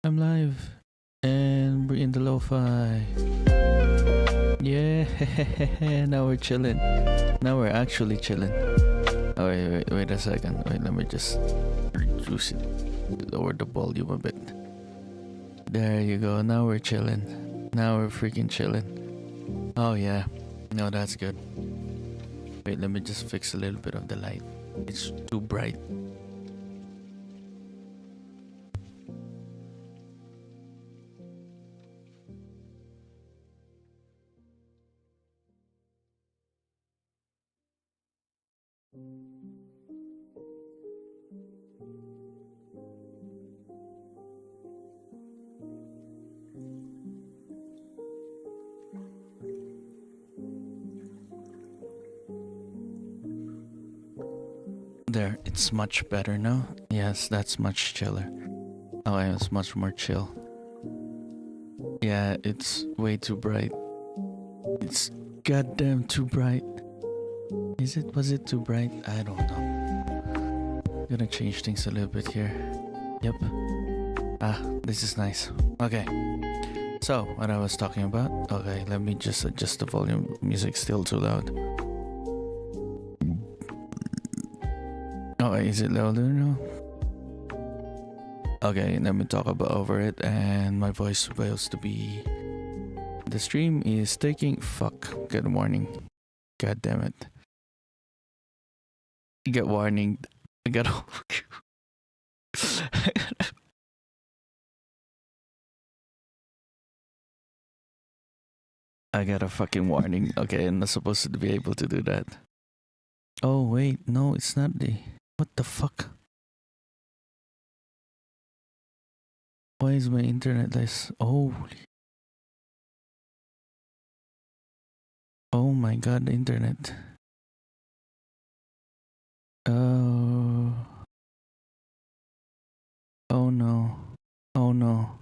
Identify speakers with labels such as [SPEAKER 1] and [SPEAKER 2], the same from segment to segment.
[SPEAKER 1] I'm live and we're in the lo-fi. Yeah, now we're chilling. Now we're actually chilling. Oh, wait a second. Wait, let me just reduce it. Lower the volume a bit. There you go. Now we're chilling. Now we're freaking chilling. Oh yeah. No, that's good. Wait, let me just fix a little bit of the light. It's too bright. There, it's much better now. Yes, that's much chiller. Oh, yeah, it's much more chill. Yeah, it's way too bright. It's goddamn too bright. Is it? Was it too bright? I don't know. Gonna change things a little bit here. Yep. Ah, this is nice. Okay. So, what I was talking about. Okay, let me just adjust the volume. Music's still too loud. Oh, is it louder now? Okay, let me talk about over it, and my voice supposed to be. The stream is taking. Fuck. Good warning. God damn it. Get warning. I got. I got a fucking warning. Okay, I'm not supposed to be able to do that. Oh wait, no, it's not the. What the fuck? Why is my internet this? Holy. Oh my god, the internet. Oh. Oh no. Oh no.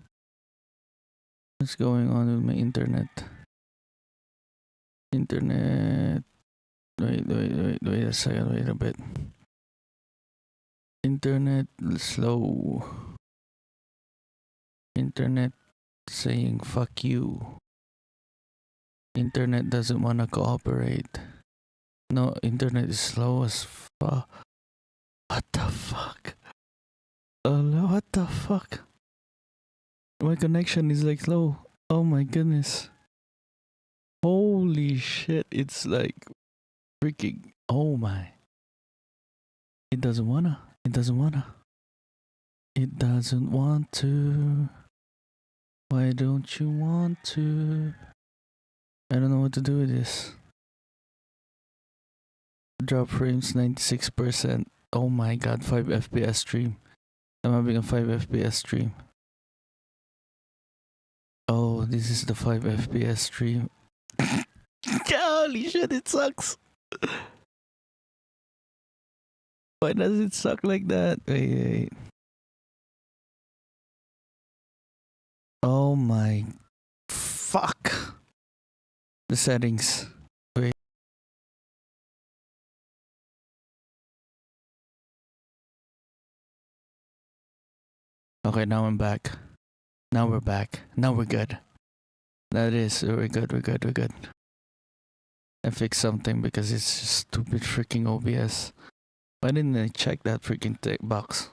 [SPEAKER 1] What's going on with my internet? Internet. Wait a second, wait a bit. Internet slow. Internet saying fuck you. Internet doesn't wanna cooperate. No, internet is slow as fuck. What the fuck? Oh, what the fuck? My connection is like slow. Oh my goodness. Holy shit, it's like freaking. Oh my. It doesn't wanna. It doesn't wanna. It doesn't want to. Why don't you want to? I don't know what to do with this. Drop frames 96%. Oh my god, 5 FPS stream. I'm having a 5 FPS stream. Oh, this is the 5 FPS stream. Holy shit, it sucks. Why does it suck like that? Wait. Oh my fuck. The settings. Wait. Okay, now I'm back. Now we're back. Now we're good. That is, we're good. I fixed something because it's just stupid freaking OBS. Why didn't I check that freaking box?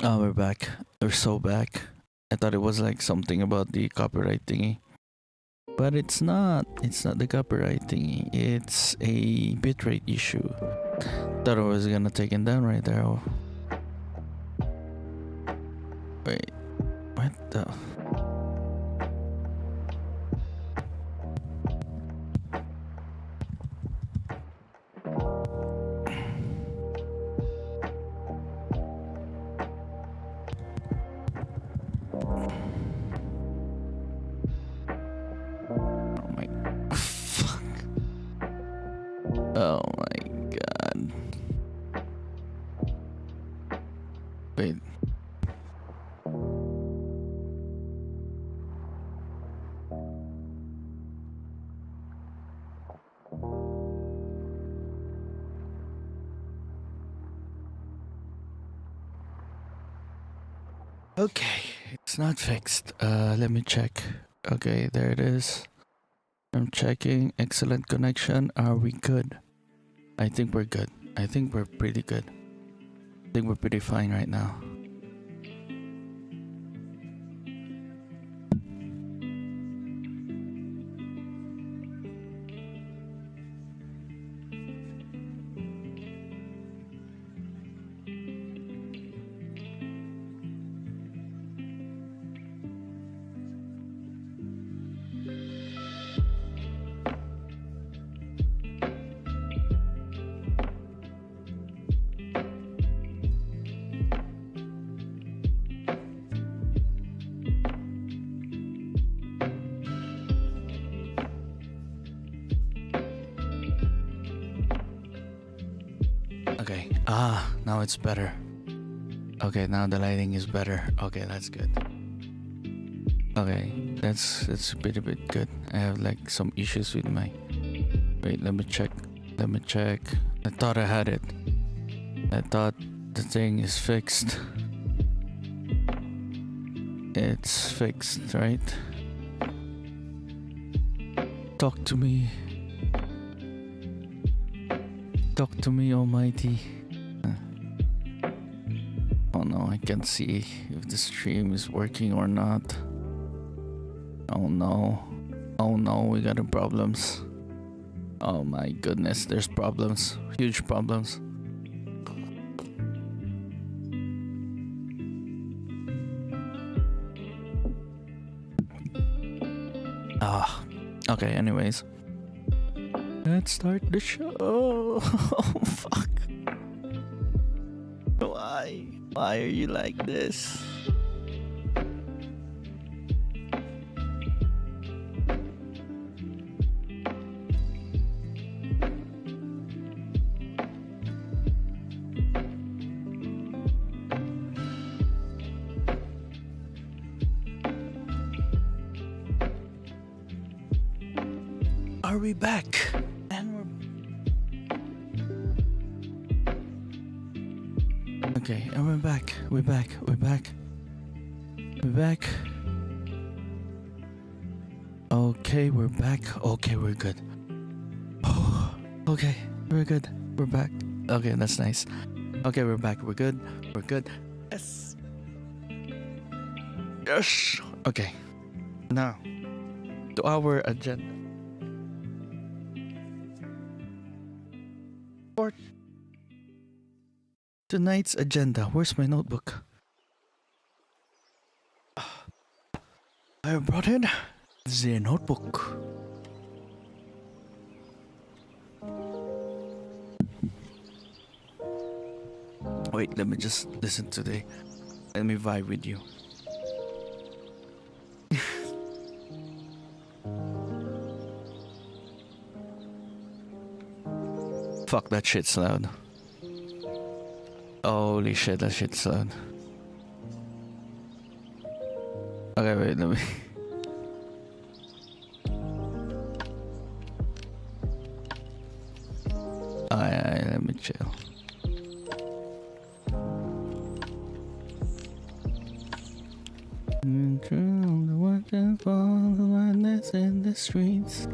[SPEAKER 1] Oh, we're back. We're so back. I thought it was like something about the copyright thingy. But it's not. It's not the copyright thingy. It's a bitrate issue. Thought I was gonna take it down right there. Wait. What the? Oh my god. Wait. Okay, it's not fixed. Let me check. Okay, there it is. I'm checking. Excellent connection. Are we good? I think we're good. I think we're pretty good. I think we're pretty fine right now. Okay. Now it's better. Okay, now the lighting is better. Okay, that's good. Okay, that's a bit good. I have like some issues with my. Wait, let me check. Let me check. I thought I had it. I thought the thing is fixed. It's fixed, right? Talk to me. Talk to me, Almighty. Oh no, I can't see if the stream is working or not. Oh no. Oh no, we got problems. Oh my goodness, there's problems. Huge problems. Okay, anyways. Let's start the show. Oh, fuck. Why? Why are you like this? Are we back? And we're... Okay, and we're back. We're back. We're back. We're back. Okay, we're back. Okay, we're good. Oh, okay, we're good. We're back. Okay, that's nice. Okay, we're back. We're good. We're good. Yes. Yes. Okay. Now, to our agenda. For tonight's agenda. Where's my notebook? I brought in the notebook. Wait, let me just listen to the... Let me vibe with you. Fuck, that shit's loud. Holy shit, that shit's loud. Okay, wait, let me... Alright, let me chill. The waterfall, the madness in the streets.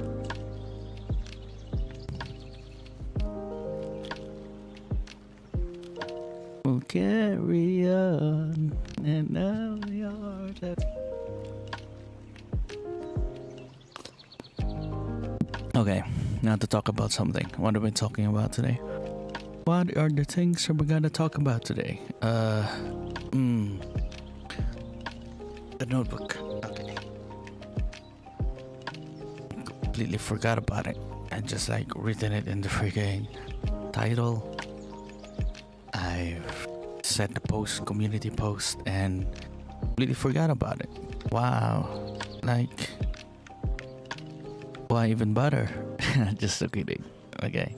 [SPEAKER 1] We'll carry on, and now we are. Okay, now to talk about something. What are we talking about today? What are the things that we're gonna talk about today? The notebook. Okay. Completely forgot about it. I just like written it in the freaking title. I've set the post, community post, and completely forgot about it. Wow. Like, why even bother? Just kidding. Okay.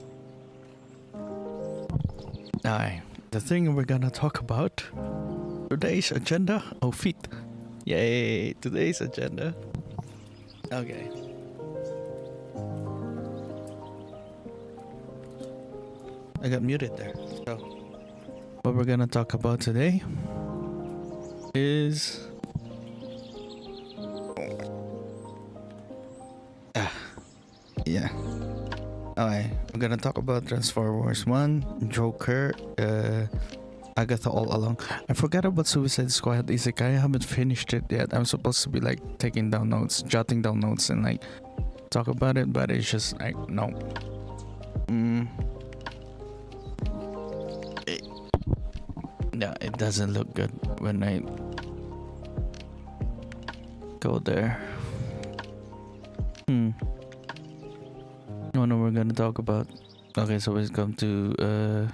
[SPEAKER 1] Alright. The thing we're gonna talk about today's agenda. Oh, feet. Yay, today's agenda. Okay. I got muted there. So, what we're gonna talk about today is ah, yeah. Okay, we're gonna talk about Transformers 1, Joker, Agatha All Along. I forgot about Suicide Squad Isekai. I haven't finished it yet. I'm supposed to be like taking down notes, jotting down notes, and like talk about it, but it's just like no. Yeah, it doesn't look good when I go there. No, we're gonna talk about. Okay, so let's come to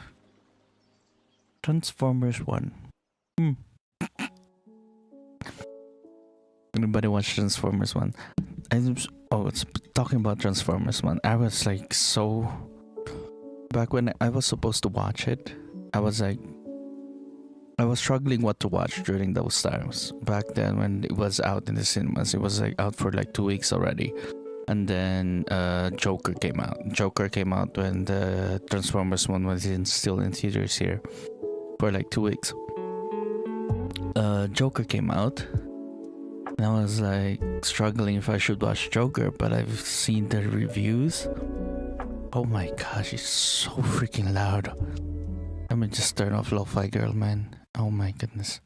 [SPEAKER 1] Transformers 1. Anybody watch Transformers 1? It's talking about Transformers 1. I was like so. Back when I was supposed to watch it, I was struggling what to watch during those times. Back then, when it was out in the cinemas, it was like out for like 2 weeks already. And then Joker came out. Joker came out when the Transformers 1 was still in theaters here for like 2 weeks. Joker came out. And I was like struggling if I should watch Joker, but I've seen the reviews. Oh my gosh, it's so freaking loud. Let me just turn off Lo-Fi Girl, man. Oh my goodness.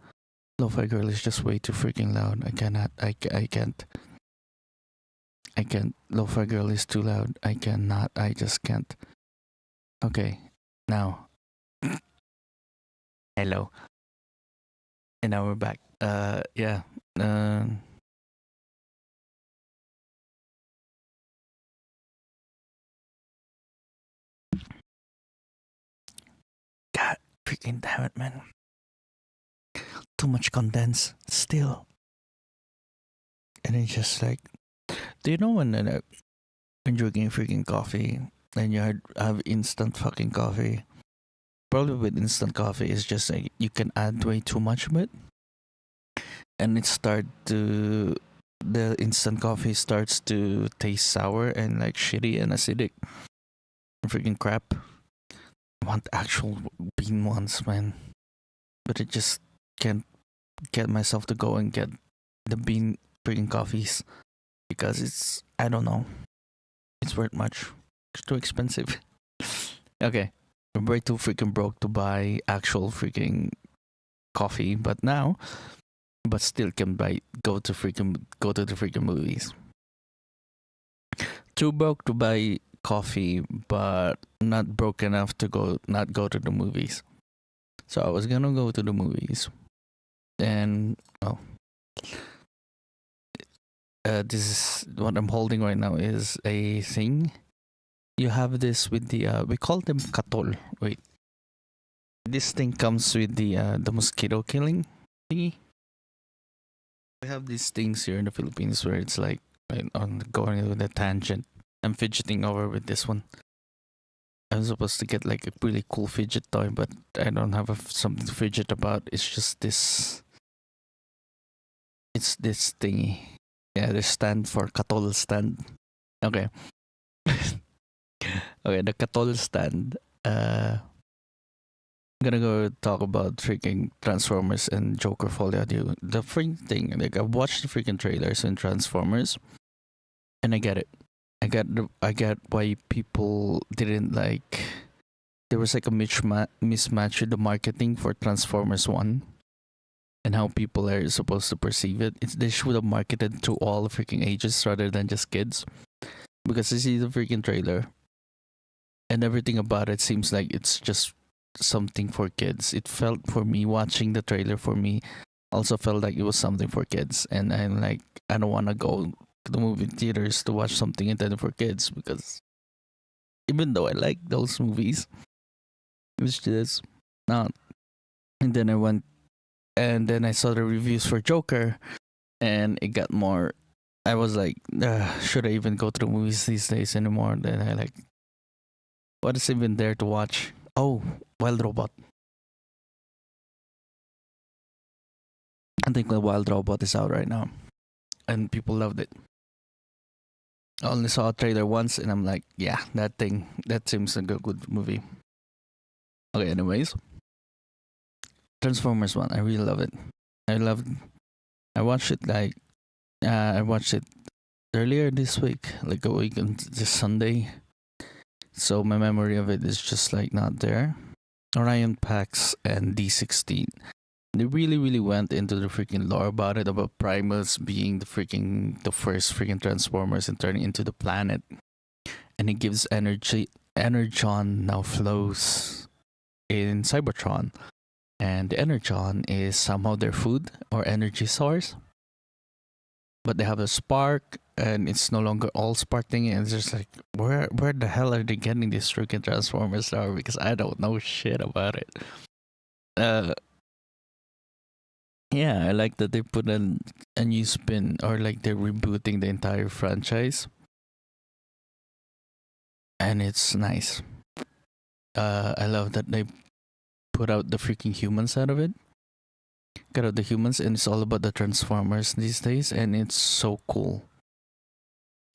[SPEAKER 1] Lo-Fi Girl is just way too freaking loud. I can't. Lo-Fi Girl is too loud. I just can't. Okay, now. Hello. And now we're back. Yeah. God freaking damn it, man. Too much condense still. And it's just like, do you know when drinking freaking coffee and you have instant fucking coffee? Probably with instant coffee, it's just like you can add way too much of it, and the instant coffee starts to taste sour and like shitty and acidic. Freaking crap. I want actual bean ones, man, but I just can't get myself to go and get the bean freaking coffees because it's, I don't know, it's worth much. It's too expensive. Okay, I'm way too freaking broke to buy actual freaking coffee, but still can go to the freaking movies. Too broke to buy coffee, but not broke enough to not go to the movies. So I was gonna go to the movies, and this is what I'm holding right now is a thing. You have this with the we call them katol. Wait, this thing comes with the mosquito killing thingy. We have these things here in the Philippines where it's like on going with a tangent. I'm fidgeting over with this one. I'm supposed to get like a really cool fidget toy, but I don't have something to fidget about. It's just this. It's this thingy. Yeah, this stand for katol stand. Okay. Okay, the katol stand. I'm gonna go talk about freaking Transformers and Joker Folie à Deux. The freaking thing, like I watched the freaking trailers in Transformers, and I get it. I get why people didn't like. There was like a mismatch with the marketing for Transformers 1 and how people are supposed to perceive it. They should have marketed to all freaking ages rather than just kids. Because I see the freaking trailer and everything about it seems like it's just something for kids. It felt for me watching the trailer also felt like it was something for kids, and I'm like, I don't want to go to the movie theaters to watch something intended for kids because even though I like those movies, it was just not. And then I saw the reviews for Joker, and it got more. I was like, should I even go to the movies these days anymore? Then I like, what is even there to watch? Oh, Wild Robot. I think the Wild Robot is out right now, and people loved it. I only saw a trailer once, and I'm like, yeah, that seems like a good movie. Okay, anyways, Transformers 1, I really love it. I loved. I watched it like I watched it earlier this week, like a week on this Sunday. So my memory of it is just like not there. Orion Pax and D16. They really, really went into the freaking lore about it, about Primus being the first freaking Transformers and turning into the planet. And it gives energy. Energon now flows in Cybertron. And the Energon is somehow their food or energy source. But they have a spark, and it's no longer all spark thing. And it's just like, where the hell are they getting these freaking Transformers now? Because I don't know shit about it. Uh, yeah, I like that they put a new spin, or like they're rebooting the entire franchise, and it's nice. I love that they put out the freaking humans out of it. Got out the humans, and it's all about the Transformers these days, and it's so cool.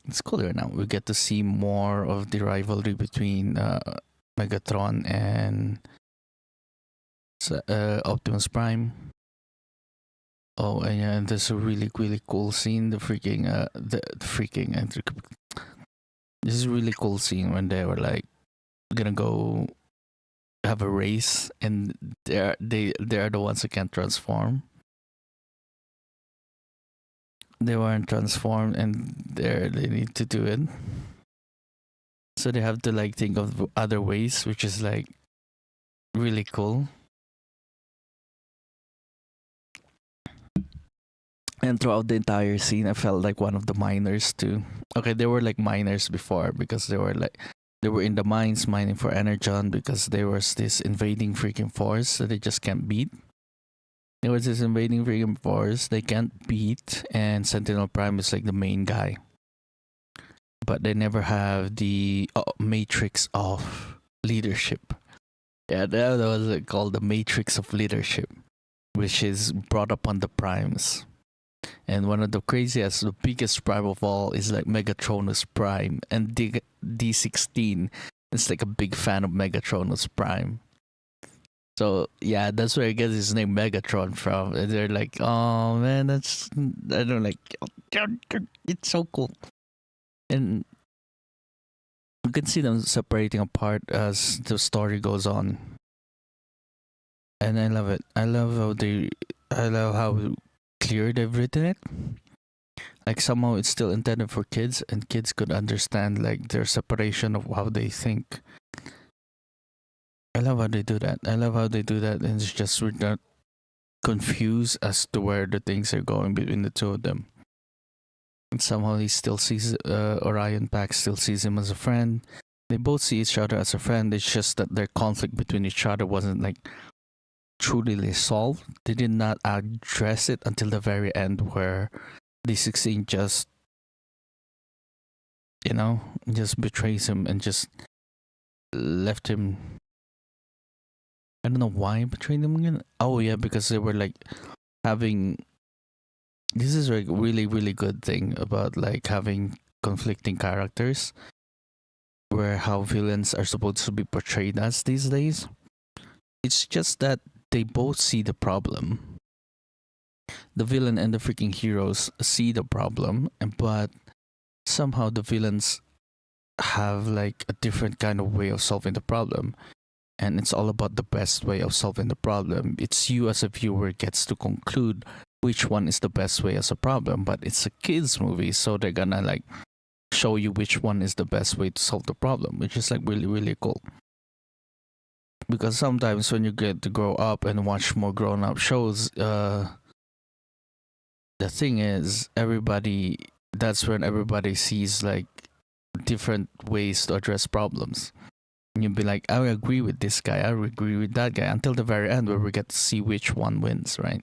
[SPEAKER 1] It's cooler now. We get to see more of the rivalry between Megatron and Optimus Prime. Oh, and yeah, there's a really, really cool scene. The freaking, this is a really cool scene when they were like gonna go have a race, and they are the ones who can't transform. They weren't transformed, and they need to do it. So they have to like think of other ways, which is like really cool. And throughout the entire scene, I felt like one of the miners too. Okay, they were like miners before because they were in the mines mining for Energon because there was this invading freaking force that they just can't beat. There was this invading freaking force they can't beat, and Sentinel Prime is like the main guy. But they never have the matrix of leadership. Yeah, that was called the matrix of leadership, which is brought upon the primes. And one of the craziest, the biggest prime of all is like Megatronus Prime, and D16 is like a big fan of Megatronus Prime. So yeah, that's where he gets his name Megatron from. And they're like, oh man, that's I don't like. It's so cool, and you can see them separating apart as the story goes on. And I love it. I love how clear they've written it. Like somehow it's still intended for kids, and kids could understand like their separation of how they think. I love how they do that. And it's just we're not confused as to where the things are going between the two of them. And somehow he still sees Orion Pax still sees him as a friend. They both see each other as a friend. It's just that their conflict between each other wasn't like truly solved. They did not address it until the very end, where D16 just, just betrays him and just left him. I don't know why he betrayed him again. Oh yeah, because they were like having. This is like really, really good thing about like having conflicting characters, where how villains are supposed to be portrayed as these days. It's just that they both see the problem. The villain and the freaking heroes see the problem, but somehow the villains have like a different kind of way of solving the problem. And it's all about the best way of solving the problem. It's you as a viewer gets to conclude which one is the best way as a problem, but it's a kids movie, so they're gonna like show you which one is the best way to solve the problem, which is like really, really cool. Because sometimes when you get to grow up and watch more grown up shows, the thing is that's when everybody sees like different ways to address problems. And you'll be like, I agree with this guy, I agree with that guy, until the very end where we get to see which one wins, right?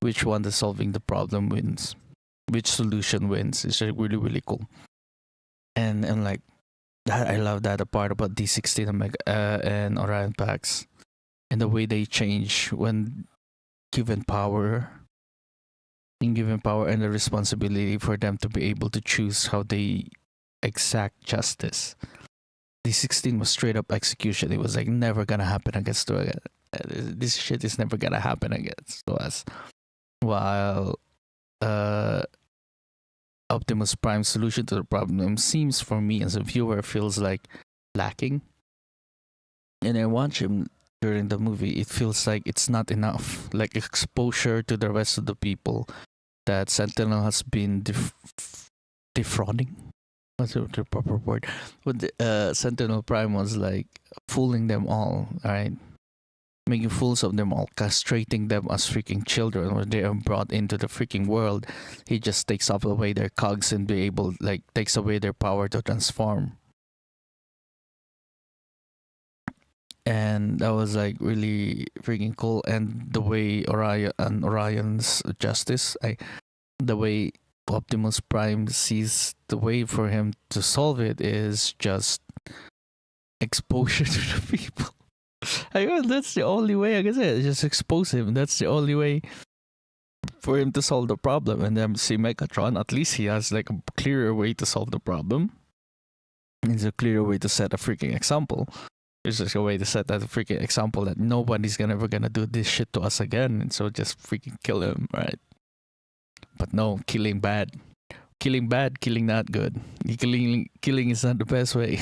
[SPEAKER 1] Which one is solving the problem wins, which solution wins. It's like really, really cool. And like that, I love that part about D16 and Orion Pax, and the way they change when given power, and the responsibility for them to be able to choose how they exact justice. D16 was straight up execution. It was like never gonna happen against us. This shit is never gonna happen against us. while uh Optimus Prime's solution to the problem seems for me as a viewer feels like lacking. And I watch him during the movie, it feels like it's not enough. Like exposure to the rest of the people that Sentinel has been defrauding. What's the proper word? But Sentinel Prime was like fooling them all, right? Making fools of them all, castrating them as freaking children when they are brought into the freaking world. He just takes away their cogs and be able, like, takes away their power to transform. And that was like really freaking cool. And the way Orion's justice, the way Optimus Prime sees the way for him to solve it is just exposure to the people. I guess that's the only way. I guess just expose him. That's the only way for him to solve the problem. And then see Megatron, at least he has like a clearer way to solve the problem. It's a clearer way to set a freaking example. It's just a way to set that freaking example that nobody's ever gonna do this shit to us again. And so just freaking kill him, right? But no, killing bad, killing not good. Killing is not the best way.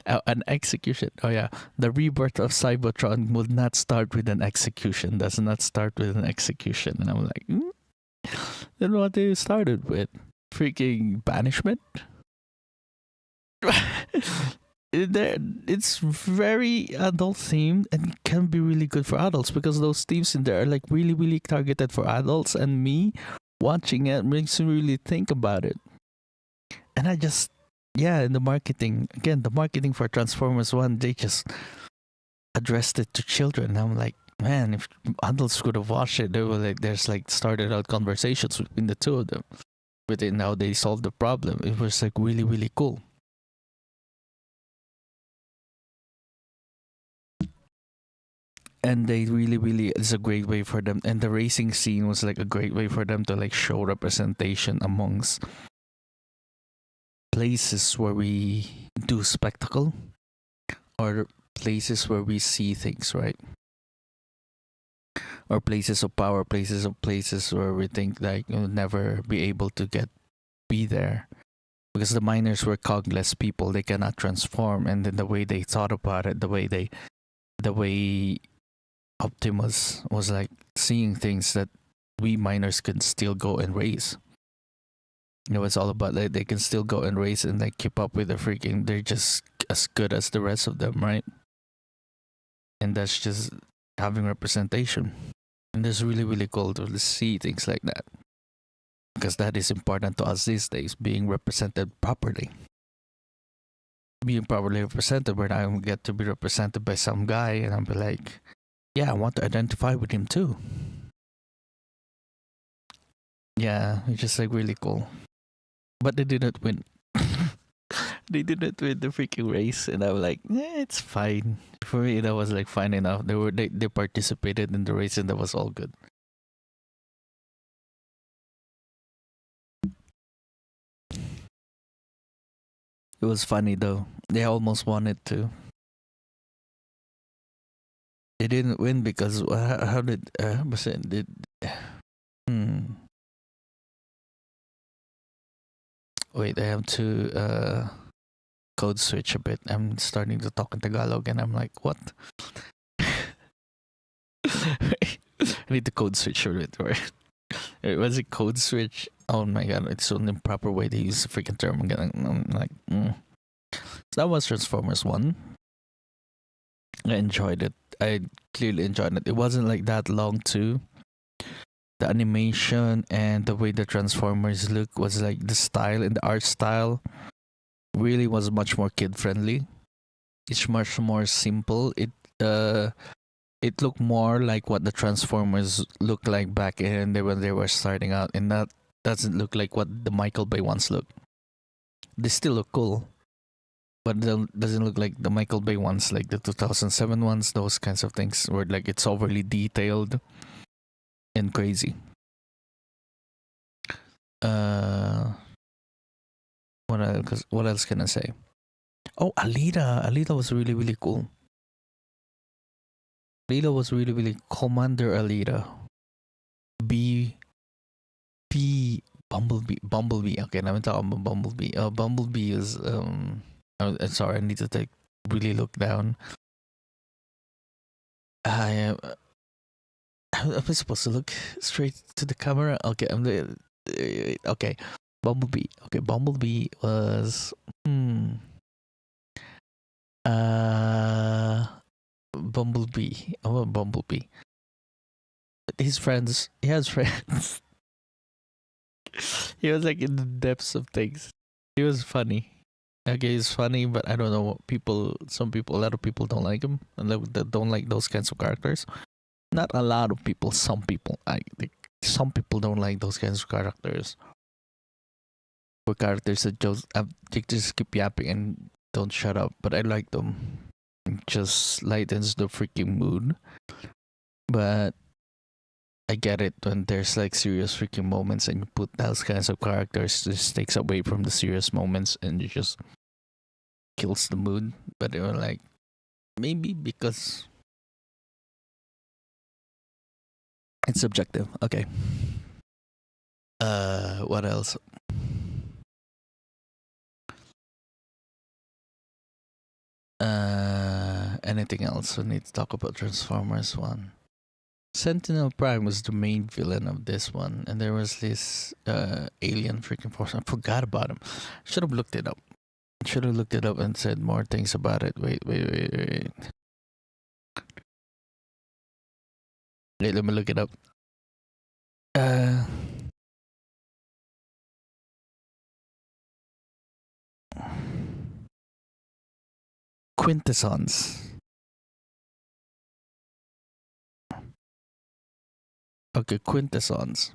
[SPEAKER 1] An execution. Oh yeah, the rebirth of Cybertron would not start with an execution. Does not start with an execution. And I'm like, then what they started with? Freaking banishment. It's very adult themed and it can be really good for adults because those themes in there are like really targeted for adults, and me watching it makes me really think about it. And I just, yeah, in the marketing for Transformers 1, they just addressed it to children. I'm like, man, if adults could have watched it, they were like, there's like started out conversations between the two of them with it, how they solved the problem. It was like really cool. And they really, it's a great way for them, and the racing scene was like a great way for them to like show representation amongst places where we do spectacle or places where we see things, right? Or places of power, places where we think like you'll never be able to be there because the miners were cogless people. They cannot transform, and then the way they thought about it, the way Optimus was like seeing things that we miners can still go and race. It's all about like they can still go and race and like keep up with the freaking. They're just as good as the rest of them, right? And that's just having representation. And it's really cool to see things like that because that is important to us these days. Being represented properly. Being properly represented, where I get to be represented by some guy and I'll be like, yeah, I want to identify with him too. Yeah, it's just like really cool. But they didn't win. They didn't win the freaking race, and I was like, it's fine. For me, that was like fine enough. They participated in the race, and that was all good. It was funny though. They almost wanted to. They didn't win because how did Wait, I have to code switch a bit. I'm starting to talk in Tagalog and I'm like, what? I need to code switch a bit. Right? Was it code switch? Oh my god, it's an improper way to use the freaking term. I'm like, So that was Transformers 1. I enjoyed it. I clearly enjoyed it. It wasn't like that long too. The animation and the way the Transformers look was like the style and the art style really was much more kid friendly. It's much more simple. It looked more like what the Transformers looked like back in when they were starting out, and that doesn't look like what the Michael Bay ones look. They still look cool, but it doesn't look like the Michael Bay ones, like the 2007 ones, those kinds of things where like it's overly detailed and crazy. What else can I say? Oh, Alita was really cool. Alita was really Commander Alita. Bumblebee. Okay, now I'm talking about Bumblebee. Bumblebee is I'm sorry, I need to really look down. I am. Am I supposed to look straight to the camera? Okay, okay. Bumblebee. Okay, Bumblebee was Bumblebee. Oh, Bumblebee. His friends. He has friends. He was like in the depths of things. He was funny. Okay, he's funny, but I don't know what people. Some people, a lot of people don't like him, and they don't like those kinds of characters. Not a lot of people. Some people. Some people don't like those kinds of characters. Or characters that just keep yapping and don't shut up. But I like them. It just lightens the freaking mood. But I get it when there's like serious freaking moments and you put those kinds of characters, just takes away from the serious moments and it just kills the mood. But they were like, maybe because it's subjective. Okay. What else? Anything else? We need to talk about Transformers 1. Sentinel Prime was the main villain of this one, and there was this alien freaking force. I forgot about him. Should have looked it up. Should have looked it up and said more things about it. Wait. Wait, let me look it up. Quintessons. Okay, Quintessons.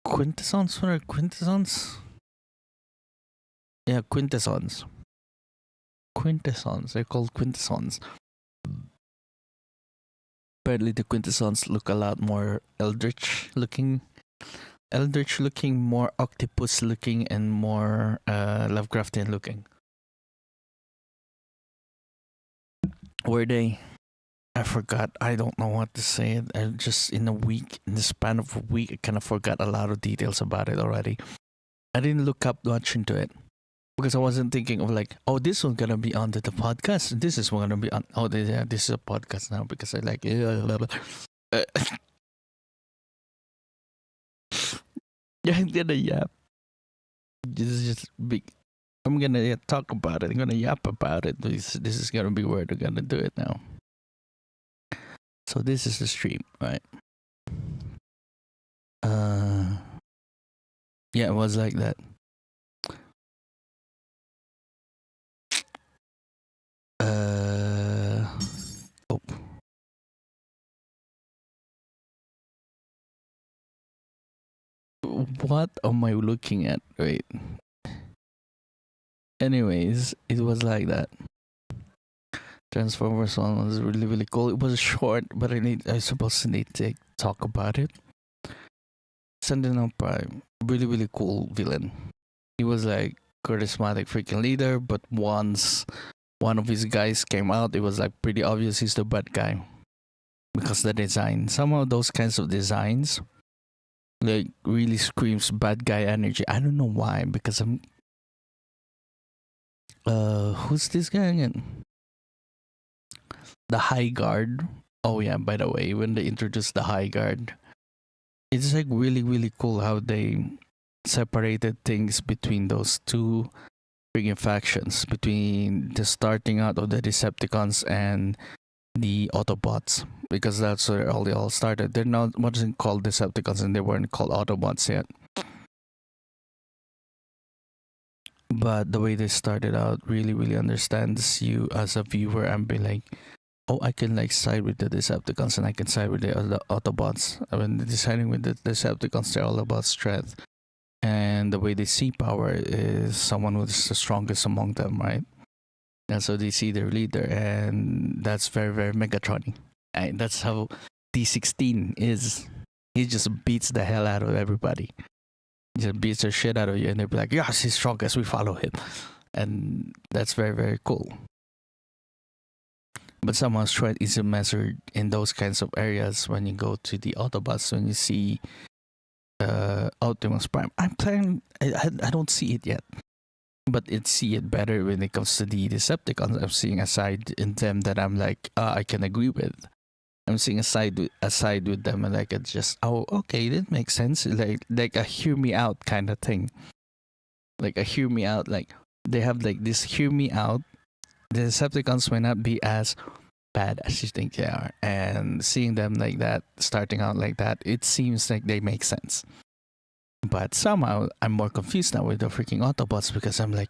[SPEAKER 1] Quintessons? What are Quintessons? Yeah, Quintessons. Quintessons. They're called Quintessons. Apparently, the Quintessons look a lot more eldritch looking, more octopus looking, and more Lovecraftian looking. Were they? I forgot. I don't know what to say. I just in the span of a week, I kind of forgot a lot of details about it already. I didn't look up much into it because I wasn't thinking of like, oh, this one's gonna be on the podcast. This is gonna be on. Oh, yeah, this is a podcast now because I like. Yeah, I'm gonna yap. This is just big. I'm gonna talk about it. I'm gonna yap about it. This is gonna be where they're gonna do it now. So this is the stream, right? Yeah, it was like that. Oh. What am I looking at? Wait. Anyways, it was like that. Transformers 1 was really, really cool. It was short, but I suppose I need to talk about it. Sentinel Prime, really, really cool villain. He was like charismatic freaking leader, but once one of his guys came out, it was like pretty obvious he's the bad guy. Because the design, some of those kinds of designs, like really screams bad guy energy. I don't know why, because I'm who's this guy again? The High Guard. Oh yeah, by the way, when they introduced the High Guard, it's like really, really cool how they separated things between those two freaking factions, between the starting out of the Decepticons and the Autobots, because that's where they all started. They're not wasn't called Decepticons and they weren't called Autobots yet. But the way they started out really, really understands you as a viewer and be like, oh, I can like side with the Decepticons and I can side with the Autobots. I mean, deciding with the Decepticons, they're all about strength. And the way they see power is someone who's the strongest among them, right? And so they see their leader, and that's very, very Megatron. And that's how D16 is. He just beats the hell out of everybody. He just beats the shit out of you, and they'll be like, yes, he's strongest, we follow him. And that's very, very cool. But somehow strength isn't measured in those kinds of areas when you go to the Autobots, when you see Optimus Prime. I don't see it yet, but it see it better when it comes to the Decepticons. I'm seeing a side in them that I'm like, I can agree with. I'm seeing a side with them, and like it's just, oh, okay, that makes sense. Like a hear me out kind of thing. Like a hear me out. Like they have like this hear me out. The Decepticons may not be as bad as you think they are, and seeing them like that, starting out like that, it seems like they make sense. But somehow I'm more confused now with the freaking Autobots because I'm like,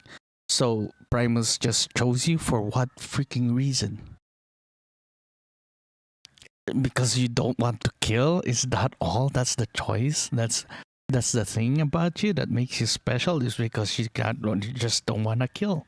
[SPEAKER 1] so Primus just chose you for what freaking reason? Because you don't want to kill? Is that all? That's the choice? That's the thing about you that makes you special, is because you just don't want to kill.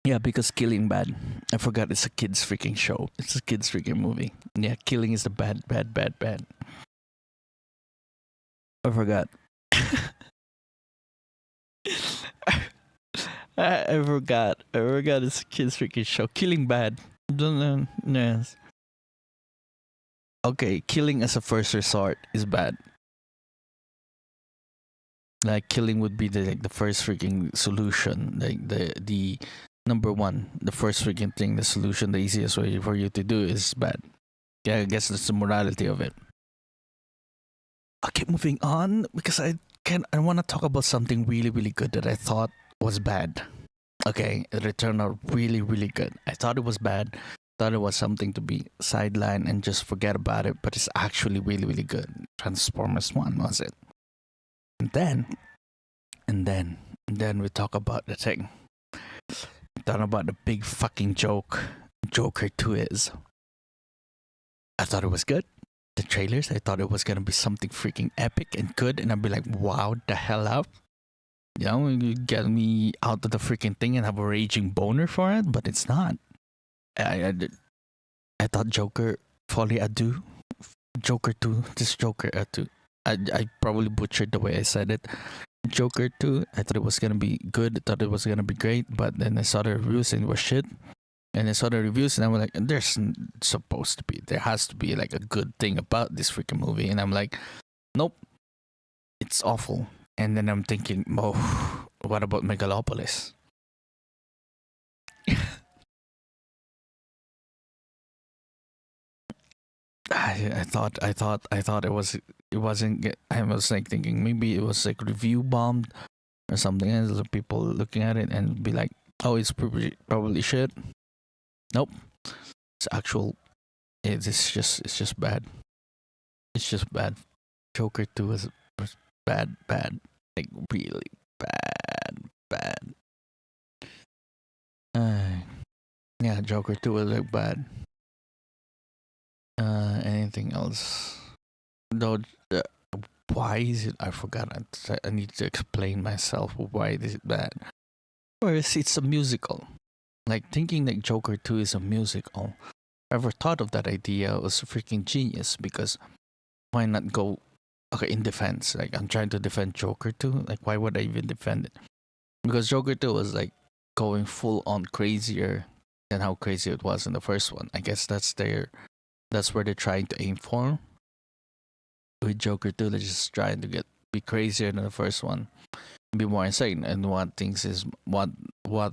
[SPEAKER 1] Yeah, because killing bad. I forgot it's a kids freaking show. It's a kids freaking movie. Yeah, killing is the bad, bad, bad, bad. I forgot. I forgot. I forgot it's a kids freaking show. Killing bad. Don't know. Yes. Okay, killing as a first resort is bad. Like killing would be the first freaking solution. Like the number one, the first freaking thing, the solution, the easiest way for you to do is bad. Yeah, I guess that's the morality of it. Okay, moving on because I want to talk about something really really good that I thought was bad. Okay, it turned out really really good. I thought it was bad. Thought it was something to be sidelined and just forget about it, but it's actually really really good. Transformers One was it? And then, and then we talk about the thing. Talk about the big fucking joke. Joker 2 is. I thought it was good. The trailers, I thought it was gonna be something freaking epic and good, and I'd be like, wow, the hell up. You know, you get me out of the freaking thing and have a raging boner for it, but it's not. I thought Joker Folie à Deux, Joker 2, just Joker 2. I probably butchered the way I said it. Joker 2, I thought it was gonna be good, I thought it was gonna be great, but then I saw the reviews and it was shit. And I saw the reviews and I was like, there's supposed to be, there has to be like a good thing about this freaking movie. And I'm like, nope, it's awful. And then I'm thinking, oh, what about Megalopolis? I thought it wasn't. I was like thinking maybe it was like review bombed or something, and people looking at it and be like, oh, it's probably shit. Nope, it's actual. It's just bad. It's just bad. Joker 2 was bad, like really bad. Yeah, Joker 2 was like bad. Anything else? Though, why is it? I forgot. I need to explain myself. Why is it bad? Whereas it's a musical. Like thinking that Joker 2 is a musical. Ever thought of that idea was freaking genius, because why not go, okay, in defense? Like I'm trying to defend Joker 2. Like why would I even defend it? Because Joker 2 was like going full on crazier than how crazy it was in the first one. I guess that's where they're trying to aim for. With Joker 2, they're just trying to be crazier than the first one, be more insane. And what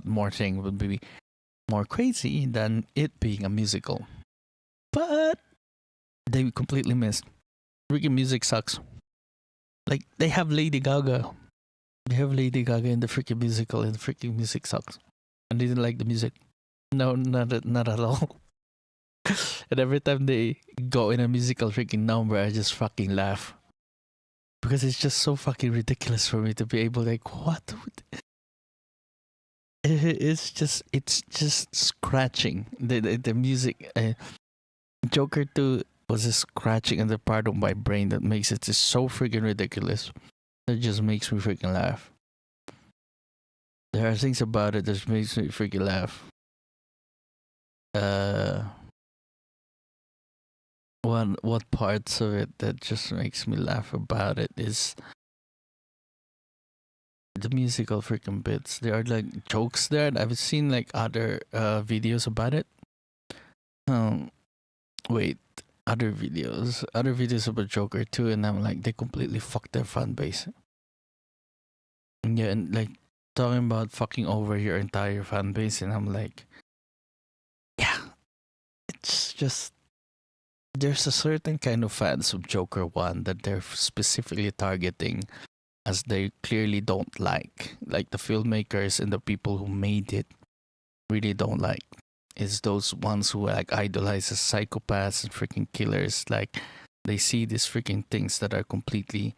[SPEAKER 1] more thing would be more crazy than it being a musical? But they completely missed. Freaking music sucks. Like they have Lady Gaga. They have Lady Gaga in the freaking musical, and the freaking music sucks. I didn't like the music. No, not at all. And every time they go in a musical freaking number, I just fucking laugh. Because it's just so fucking ridiculous for me to be able, like, what? It's just scratching. The music. Joker 2 was just scratching in the part of my brain that makes it just so freaking ridiculous. That just makes me freaking laugh. There are things about it that makes me freaking laugh. What parts of it that just makes me laugh about it is the musical freaking bits. There are like jokes there. I've seen like other videos about it. Um, wait, other videos about Joker too, and I'm like, they completely fucked their fan base. Yeah, and like talking about fucking over your entire fan base, and I'm like, yeah, it's just there's a certain kind of fans of Joker 1 that they're specifically targeting as they clearly don't like. Like the filmmakers and the people who made it really don't like. It's those ones who like idolize as psychopaths and freaking killers. Like they see these freaking things that are completely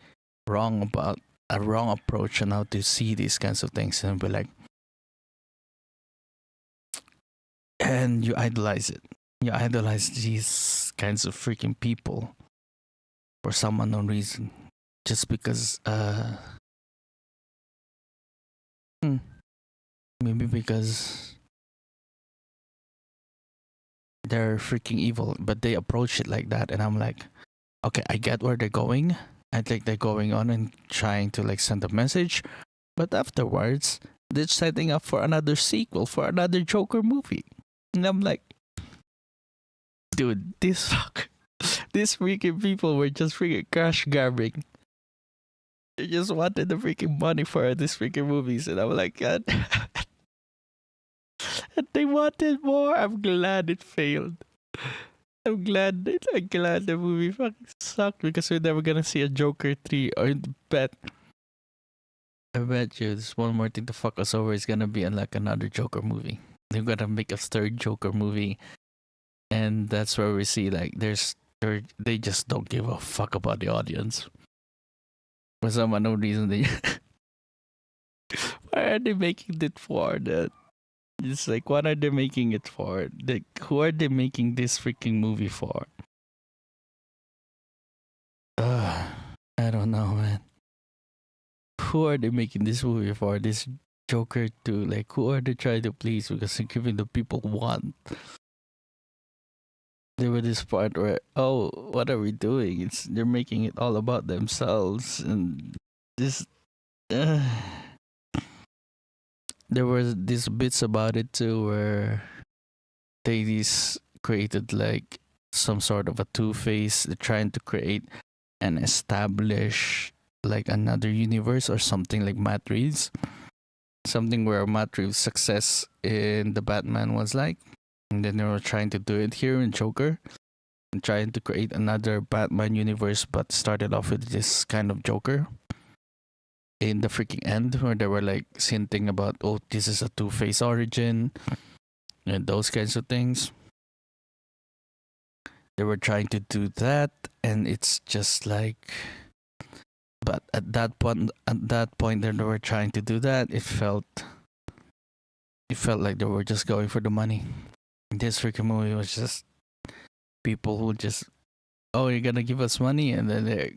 [SPEAKER 1] wrong about a wrong approach on how to see these kinds of things and be like, and you idolize it. You idolize these kinds of freaking people for some unknown reason. Just because maybe because they're freaking evil, but they approach it like that, and I'm like, okay, I get where they're going. I think they're going on and trying to like send a message, but afterwards they're setting up for another sequel for another Joker movie, and I'm like, dude, these freaking people were just freaking cash grabbing. They just wanted the freaking money for these freaking movies, and I'm like, God. And they wanted more. I'm glad it failed. I'm glad the movie fucking sucked because we're never gonna see a Joker 3 or I bet you there's one more thing to fuck us over is gonna be like another Joker movie. They're gonna make a third Joker movie, and that's where we see like they just don't give a fuck about the audience. For some unknown reason they why are they making it for that? It's like, what are they making it for? Like, who are they making this freaking movie for? I don't know, man. Who are they making this movie for? This Joker 2? Like, who are they trying to please? Because they're giving the people want. There was this part where, oh, what are we doing? They're making it all about themselves, and this. There were these bits about it too where they created like some sort of a Two-Face. They're trying to create and establish like another universe or something like Matt Reeves. Something where Matt Reeves' success in the Batman was like. And then they were trying to do it here in Joker. And trying to create another Batman universe, but started off with this kind of Joker. In the freaking end, where they were like hinting about, oh, this is a Two-Face origin. And those kinds of things. They were trying to do that, and it's just like, but at that point that they were trying to do that, it felt like they were just going for the money. This freaking movie was just people who just, oh, you're gonna give us money, and then they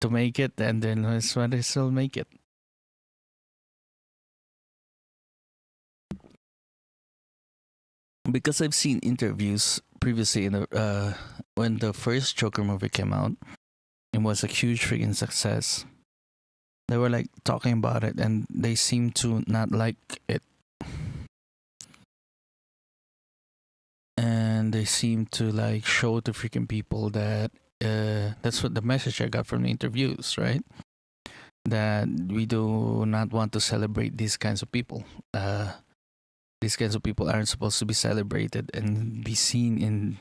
[SPEAKER 1] to make it, and then that's why they still make it. Because I've seen interviews previously in the when the first Joker movie came out, it was a huge freaking success. They were like talking about it, and they seemed to not like it, and they seemed to like show the freaking people that that's what the message I got from the interviews, right? That we do not want to celebrate these kinds of people. These kinds of people aren't supposed to be celebrated and be seen in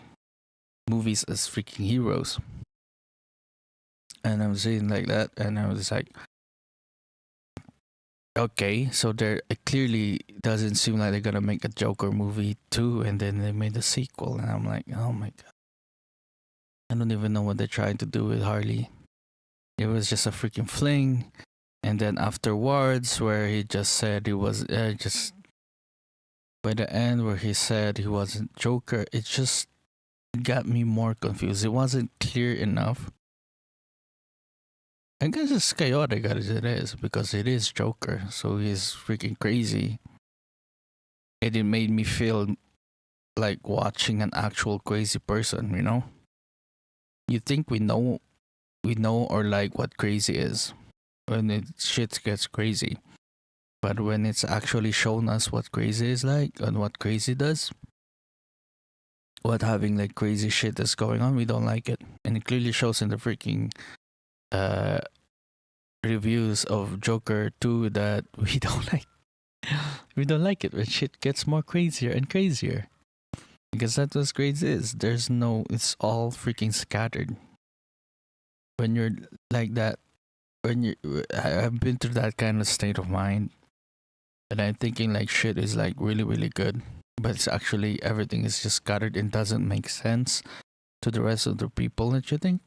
[SPEAKER 1] movies as freaking heroes. And I was saying like that, and I was like, okay, so there it clearly doesn't seem like they're gonna make a Joker movie too, and then they made a sequel, and I'm like, oh my god, I don't even know what they're trying to do with Harley. It was just a freaking fling, and then afterwards, where he just said he was just by the end where he said he wasn't Joker, it just got me more confused. It wasn't clear enough. I guess it's chaotic as it is because it is Joker, so he's freaking crazy. And it made me feel like watching an actual crazy person, you know? You think we know or like what crazy is when shit gets crazy. But when it's actually shown us what crazy is like and what crazy does, what having like crazy shit is going on, we don't like it. And it clearly shows in the freaking uh reviews of Joker 2 that we don't like. We don't like it when shit gets more crazier and crazier. Because that's what crazy is. There's no, it's all freaking scattered. When you're like that, when you, I've been through that kind of state of mind. And I'm thinking like shit is like really, really good. But it's actually everything is just scattered and doesn't make sense to the rest of the people that you think.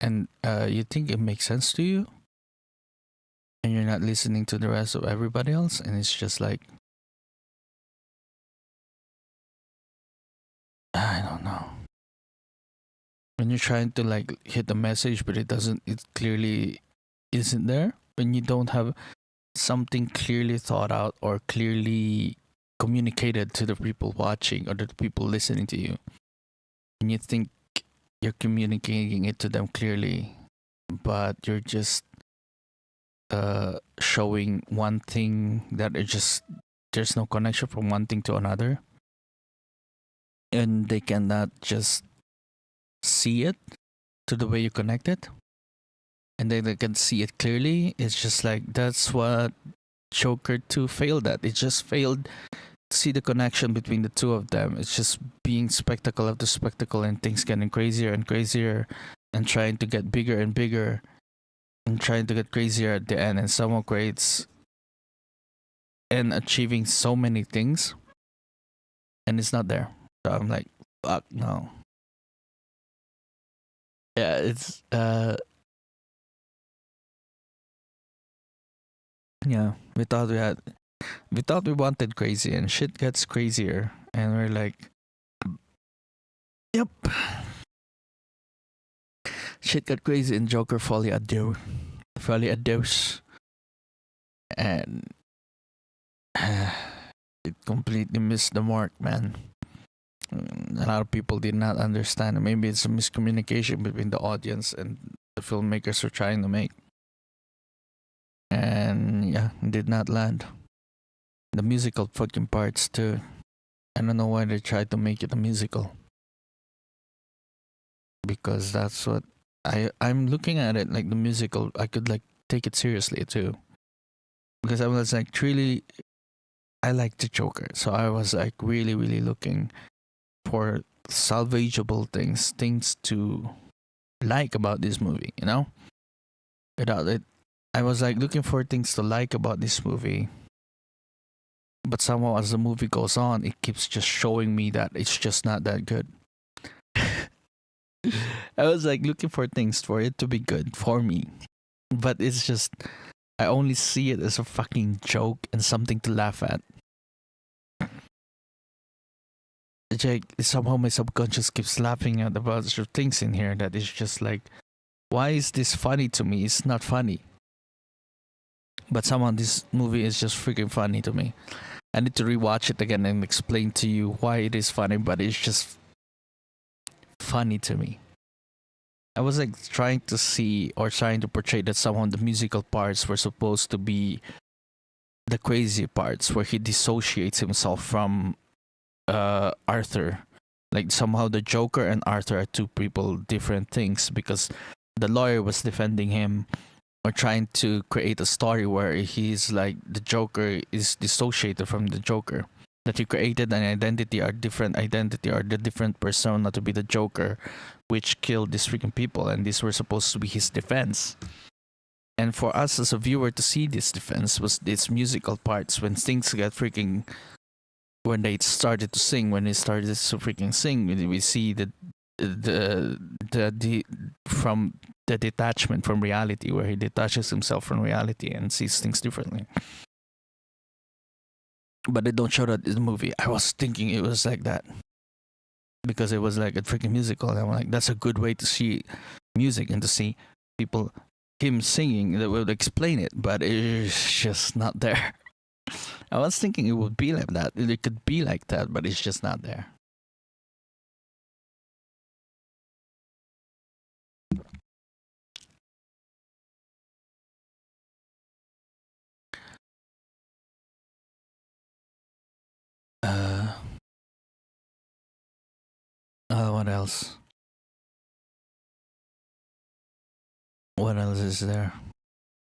[SPEAKER 1] And you think it makes sense to you. And you're not listening to the rest of everybody else. And it's just like, I don't know. When you're trying to like hit the message, but it clearly isn't there. When you don't have something clearly thought out or clearly communicated to the people watching or the people listening to you, and you think you're communicating it to them clearly, but you're just showing one thing that it just there's no connection from one thing to another, and they cannot just see it to the way you connect it, and they can see it clearly. It's just like that's what Joker 2 failed at. It just failed to see the connection between the two of them. It's just being spectacle after spectacle and things getting crazier and crazier and trying to get bigger and bigger and trying to get crazier at the end, and someone creates and achieving so many things and it's not there. So I'm like, fuck no. Yeah, it's yeah, we thought we wanted crazy and shit gets crazier and we're like, yep. Shit got crazy in Joker Folie à Deux. And it completely missed the mark, man. A lot of people did not understand. Maybe it's a miscommunication between the audience and the filmmakers are trying to make. And yeah, did not land. The musical fucking parts too. I don't know why they tried to make it a musical. Because that's what I'm looking at it like the musical. I could like take it seriously too. Because I was like truly, I like the Joker, so I was like really, really looking for salvageable things to like about this movie. You know, without it, I was like looking for things to like about this movie. But somehow, as the movie goes on, it keeps just showing me that it's just not that good. I was like looking for things for it to be good for me, but it's just I only see it as a fucking joke and something to laugh at. It's like somehow my subconscious keeps laughing at a bunch of things in here that is just like, why is this funny to me? It's not funny. But somehow this movie is just freaking funny to me. I need to rewatch it again and explain to you why it is funny, but it's just funny to me. I was like trying to see or trying to portray that some of the musical parts were supposed to be the crazy parts where he dissociates himself from Arthur. Like somehow the Joker and Arthur are two people different things because the lawyer was defending him or trying to create a story where he's like the Joker is dissociated from the Joker. That he created an identity or different identity or the different persona to be the Joker, which killed these freaking people, and these were supposed to be his defense. And for us as a viewer to see this defense was these musical parts when things got freaking when they started to sing, when they started to freaking sing, we see the from the detachment from reality, where he detaches himself from reality and sees things differently. But they don't show that in the movie. I was thinking it was like that because it was like a freaking musical. And I'm like, that's a good way to see music and to see people him singing that would explain it, but it's just not there. I was thinking it would be like that. It could be like that, but it's just not there. What else? What else is there?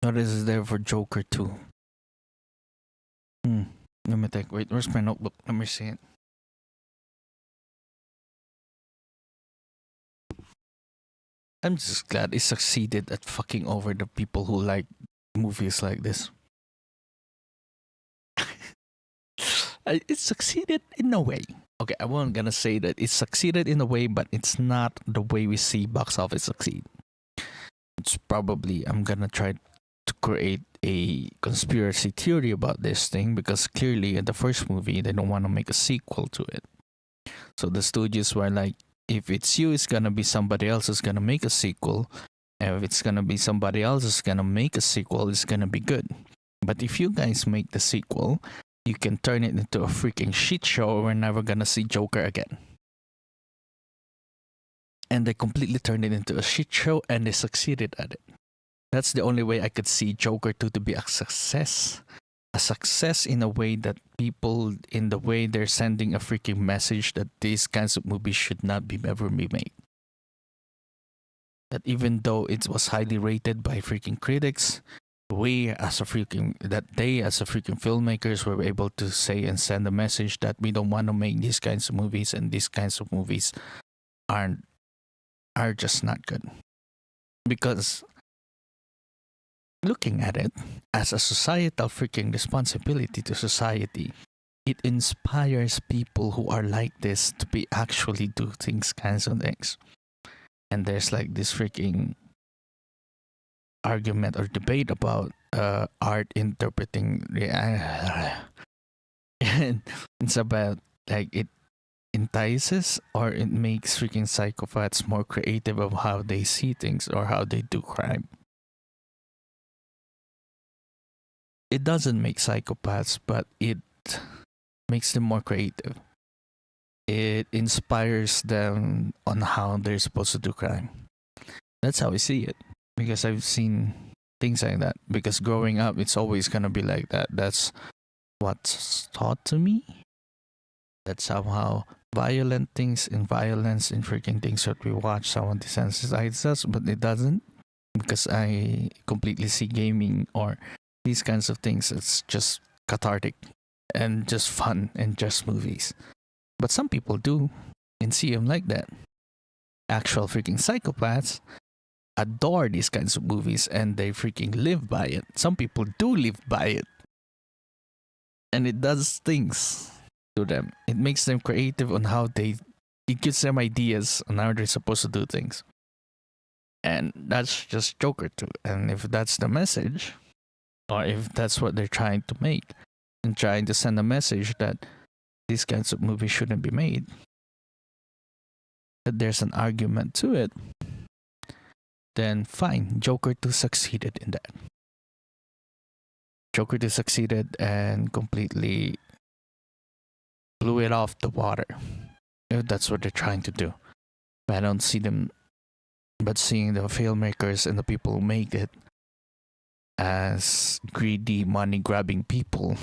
[SPEAKER 1] What is there for Joker 2? Let me think. Wait, where's my notebook? Let me see it. I'm just glad it succeeded at fucking over the people who like movies like this. It succeeded in a way. Okay, I wasn't gonna say that it succeeded in a way, but it's not the way we see box office succeed. It's probably, I'm gonna try to create a conspiracy theory about this thing, because clearly in the first movie they don't want to make a sequel to it. So the studios were like, if it's you, it's gonna be somebody else who's gonna make a sequel. And if it's gonna be somebody else who's gonna make a sequel, it's gonna be good. But if you guys make the sequel, you can turn it into a freaking shit show. We're never gonna see Joker again. And they completely turned it into a shit show, and they succeeded at it. That's the only way I could see Joker 2 to be a success. A success in a way that people, in the way they're sending a freaking message that these kinds of movies should not be ever be made. That even though it was highly rated by freaking critics, they as a freaking filmmakers were able to say and send a message that we don't want to make these kinds of movies, and these kinds of movies are just not good. Because looking at it as a societal freaking responsibility to society, it inspires people who are like this to be actually do kinds of things. And there's like this freaking argument or debate about art interpreting and it's about like it entices or it makes freaking psychopaths more creative of how they see things or how they do crime. It doesn't make psychopaths, but it makes them more creative. It inspires them on how they're supposed to do crime. That's how I see it, because I've seen things like that. Because growing up, it's always gonna be like that. That's what's taught to me. That somehow violent things and violence and freaking things that we watch somehow desensitizes us, but it doesn't, because I completely see gaming or these kinds of things as just cathartic and just fun and just movies. But some people do and see them like that. Actual freaking psychopaths adore these kinds of movies and they freaking live by it. Some people do live by it. And it does things to them. It makes them creative on how it gives them ideas on how they're supposed to do things. And that's just Joker 2. And if that's the message, or if that's what they're trying to make, and trying to send a message that these kinds of movies shouldn't be made, that there's an argument to it, then fine, Joker 2 succeeded in that. Joker 2 succeeded and completely blew it off the water. If that's what they're trying to do. But I don't see them, but seeing the filmmakers and the people who make it as greedy, money-grabbing people,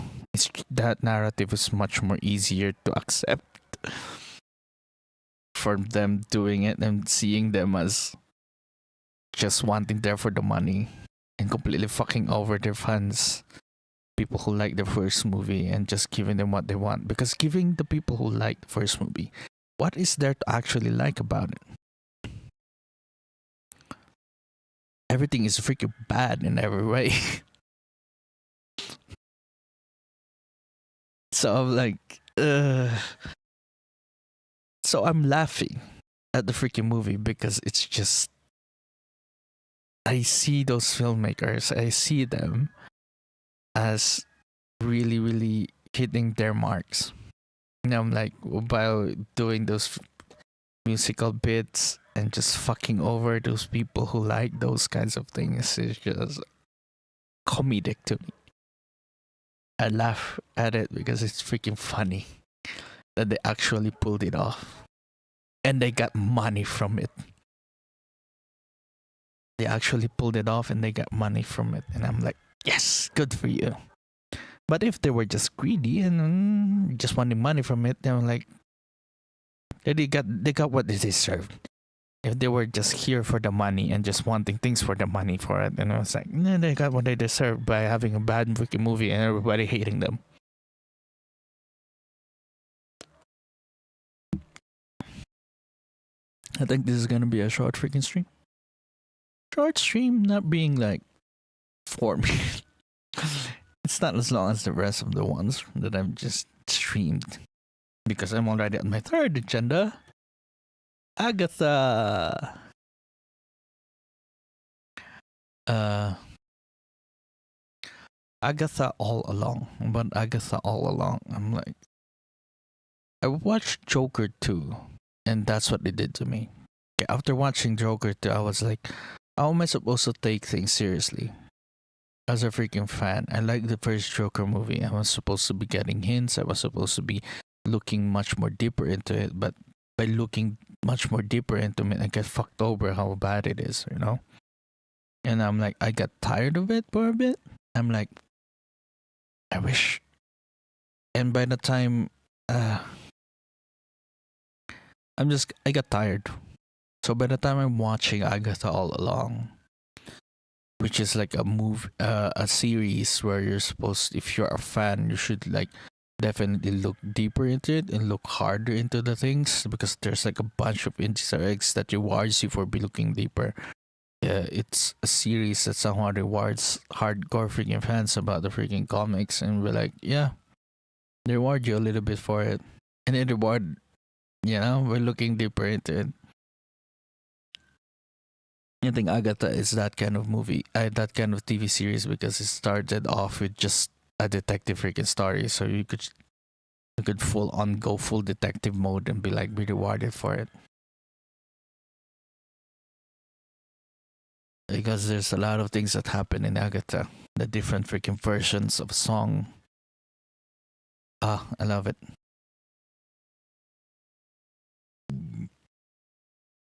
[SPEAKER 1] that narrative is much more easier to accept for them doing it and seeing them as just wanting there for the money and completely fucking over their fans, people who like the first movie, and just giving them what they want. Because giving the people who like the first movie, what is there to actually like about it? Everything is freaking bad in every way. So I'm like, so I'm laughing at the freaking movie because it's just, I see those filmmakers, I see them as really, really hitting their marks. And I'm like, while doing those musical bits and just fucking over those people who like those kinds of things is just comedic to me. I laugh at it because it's freaking funny that they actually pulled it off. And they got money from it. They actually pulled it off and they got money from it. And I'm like, yes, good for you. But if they were just greedy and just wanting money from it, then I'm like, They got what they deserved. If they were just here for the money and just wanting things for the money for it, and I was like, nah, they got what they deserved by having a bad freaking movie and everybody hating them. I think this is gonna be a short freaking stream. Short stream, not being like 4 minutes. It's not as long as the rest of the ones that I've just streamed because I'm already on my third agenda. Agatha. Agatha all along, but Agatha all along, I'm like, I watched Joker 2, and that's what they did to me. Okay, after watching Joker 2, I was like, how am I supposed to take things seriously? As a freaking fan, I like the first Joker movie. I was supposed to be getting hints. I was supposed to be looking much more deeper into it. But by looking much more deeper into it, I get fucked over how bad it is, you know? And I'm like, I got tired of it for a bit. I'm like, I wish. And by the time, I got tired. So by the time I'm watching Agatha all along, which is like a series where you're supposed, if you're a fan, you should like definitely look deeper into it and look harder into the things because there's like a bunch of Easter eggs that rewards you for be looking deeper. It's a series that somehow rewards hardcore freaking fans about the freaking comics, and we're like, yeah, they reward you a little bit for it, and they reward, we're looking deeper into it. I think Agatha is that kind of movie, that kind of TV series because it started off with just a detective freaking story, so you could go full detective mode and be rewarded for it. Because there's a lot of things that happen in Agatha, the different freaking versions of song. I love it.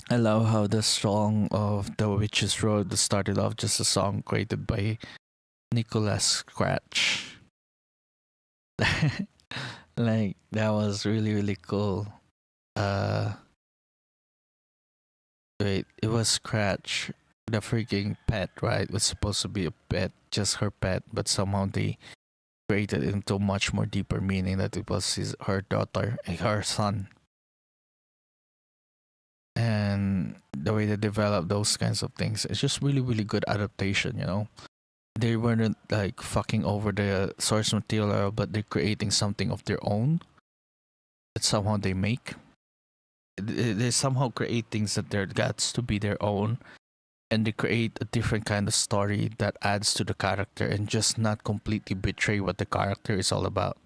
[SPEAKER 1] I love how the song of The Witch's Road started off just a song created by Nicholas Scratch. Like, that was really, really cool. Wait, it was Scratch, the freaking pet, right? It was supposed to be a pet, just her pet, but somehow they created it into much more deeper meaning that it was her daughter, her son. And the way they develop those kinds of things, it's just really, really good adaptation, They weren't like fucking over the source material, but they're creating something of their own that somehow they make. They somehow create things that they're gets to be their own, and they create a different kind of story that adds to the character and just not completely betray what the character is all about.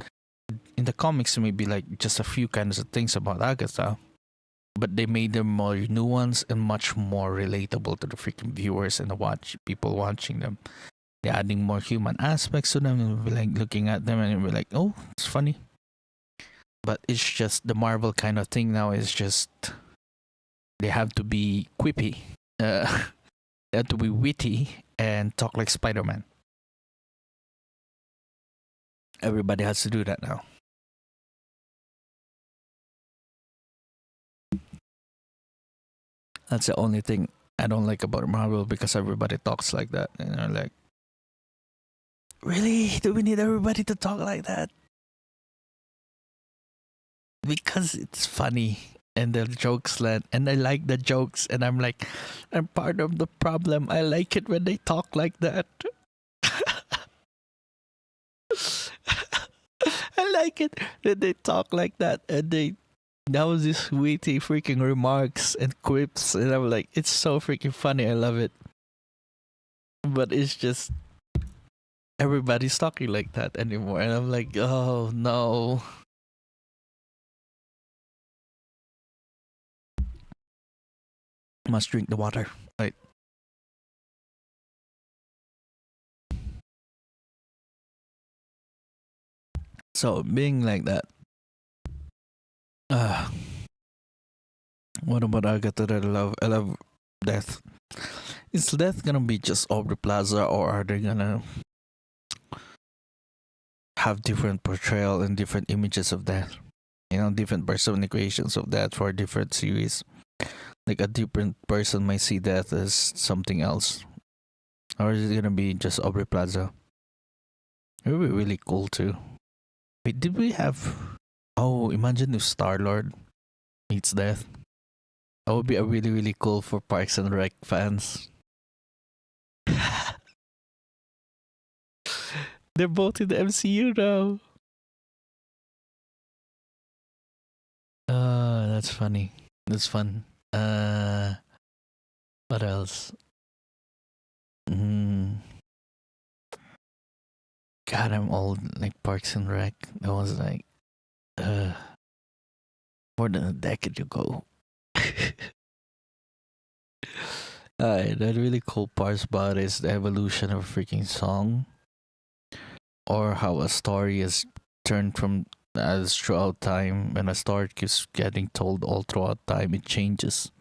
[SPEAKER 1] In the comics, it may be like just a few kinds of things about Agatha, but they made them more nuanced and much more relatable to the freaking viewers and the people watching them. They're adding more human aspects to them, and we're like looking at them and we're like, oh, it's funny. But it's just the Marvel kind of thing now is just they have to be quippy, they have to be witty and talk like Spider-Man. Everybody has to do that now. That's the only thing I don't like about Marvel, because everybody talks like that, and they're like, really? Do we need everybody to talk like that? Because it's funny and the jokes land, and I like the jokes, and I'm like, I'm part of the problem. I like it when they talk like that. I like it when they talk like that, and they now these witty freaking remarks and quips, and I'm like, it's so freaking funny. I love it. But it's just everybody's talking like that anymore, and I'm like, oh no. Must drink the water. Right. So being like that, what about Agatha that I love? I love Death. Is Death gonna be just Aubrey Plaza, or are they gonna have different portrayal and different images of Death? Different personifications of that for different series. Like a different person might see that as something else. Or is it gonna be just Aubrey Plaza? It would be really cool too. Wait, did we have... Oh, imagine if Star-Lord meets Death. That would be a really, really cool for Parks and Rec fans. They're both in the MCU now. That's funny. That's fun. What else? God, I'm old. Like Parks and Rec. That was like, more than a decade ago. The really cool parts about it is the evolution of a freaking song, or how a story is turned from as throughout time. When a story keeps getting told all throughout time, it changes,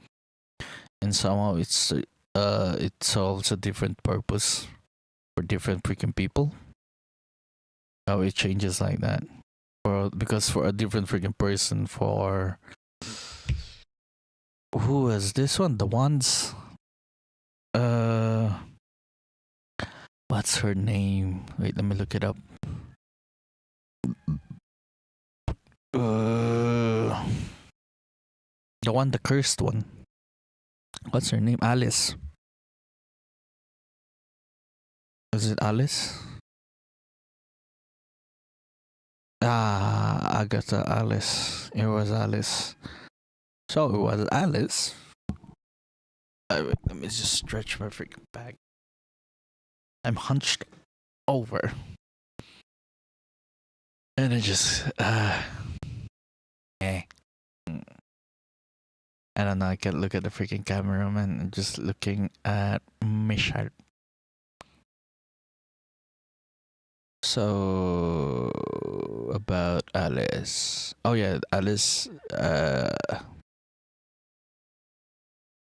[SPEAKER 1] and somehow it solves a different purpose for different freaking people. How it changes like that, because for a different freaking person, for who is this one? The ones. What's her name? Wait, let me look it up. The one, the cursed one. What's her name? Alice. Is it Alice? Agatha Alice. It was Alice. So it was Alice. Let me just stretch my freaking back. I'm hunched over. And I just, I don't know, I can't look at the freaking cameraman. I'm just looking at Michelle. So, about Alice. Oh yeah, Alice,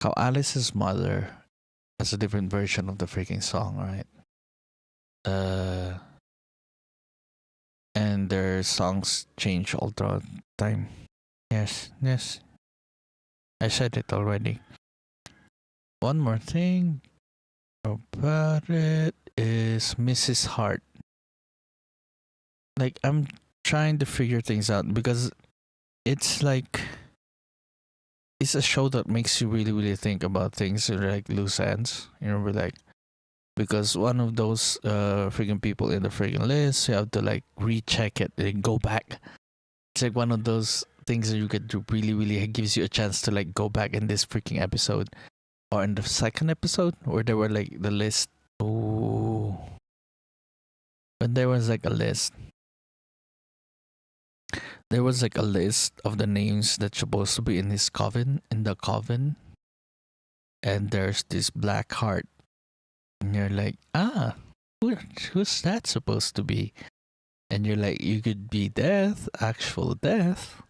[SPEAKER 1] how Alice's mother has a different version of the freaking song, right? And their songs change all throughout time. Yes. I said it already. One more thing about it is Mrs. Hart. Like, I'm trying to figure things out because it's like, it's a show that makes you really, really think about things like loose ends. We're like, because one of those freaking people in the freaking list, you have to like recheck it and go back. It's like one of those things that you get to really, really gives you a chance to like go back in this freaking episode or in the second episode where there were like the list. Oh, when there was like a list. There was like a list of the names that's supposed to be in his coven, in the coven. And there's this black heart. And you're like, who's that supposed to be? And you're like, you could be Death, actual Death.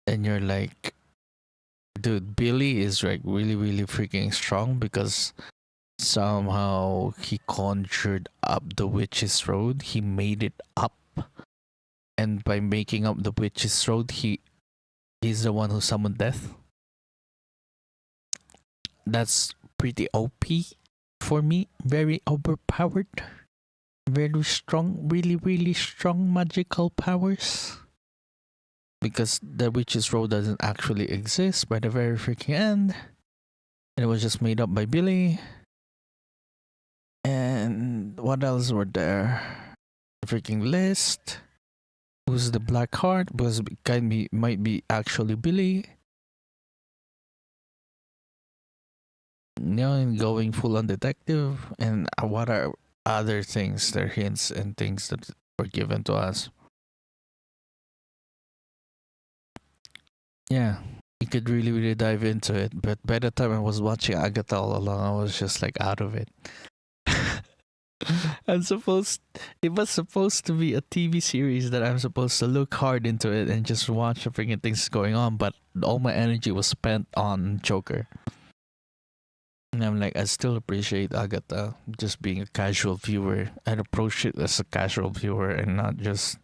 [SPEAKER 1] And you're like, dude, Billy is like really, really freaking strong because somehow he conjured up the witch's road. He made it up. And by making up the witch's road, he's the one who summoned Death. That's pretty OP for me. Very overpowered. Very strong. Really, really strong magical powers. Because the witch's road doesn't actually exist by the very freaking end. And it was just made up by Billy. And what else were there? The freaking list. Who's the Black Heart? Because it might be actually Billy. And going full on detective. And what are other things? There are hints and things that were given to us. Yeah, you could really, really dive into it. But by the time I was watching Agatha all along, I was just like out of it. It was supposed to be a TV series that I'm supposed to look hard into it and just watch the freaking things going on, but all my energy was spent on Joker. And I'm like, I still appreciate Agatha just being a casual viewer. I'd approach it as a casual viewer and not just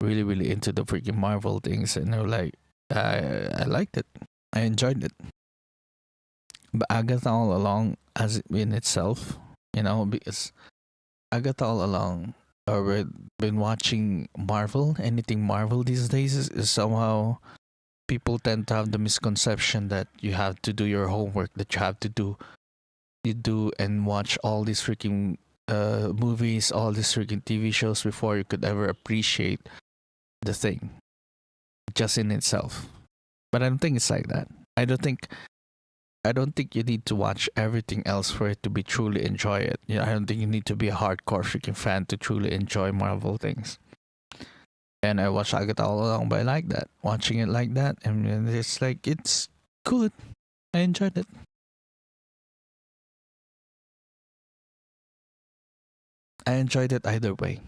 [SPEAKER 1] really, really into the freaking Marvel things, and they're like, I liked it. I enjoyed it. But Agatha all along, as in itself, because Agatha all along, or we've been watching Marvel, anything Marvel these days is somehow people tend to have the misconception that you have to do your homework, that you do and watch all these freaking movies, all these freaking TV shows before you could ever appreciate the thing just in itself. But I don't think it's like that. I don't think you need to watch everything else for it to be truly enjoy it. I don't think you need to be a hardcore freaking fan to truly enjoy Marvel things. And I watched Agatha all along, but I like that. Watching it like that, and it's like it's good. I enjoyed it. I enjoyed it either way.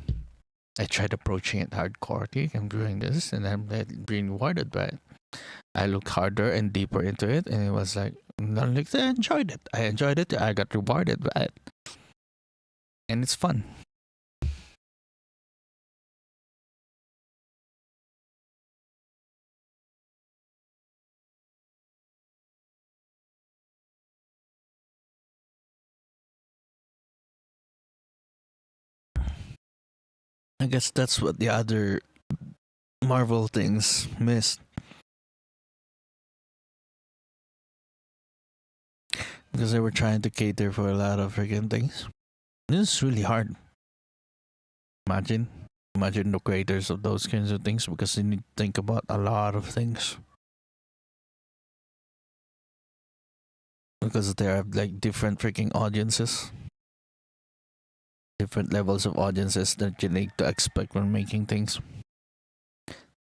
[SPEAKER 1] I tried approaching it hardcore. Okay, I'm doing this, and I'm being rewarded by it. I looked harder and deeper into it, and it was like, I enjoyed it. I enjoyed it. I got rewarded by it, and it's fun. I guess that's what the other Marvel things missed, because they were trying to cater for a lot of freaking things. This is really hard. Imagine, imagine the creators of those kinds of things, because they need to think about a lot of things, because they have like different freaking audiences, different levels of audiences that you need to expect when making things.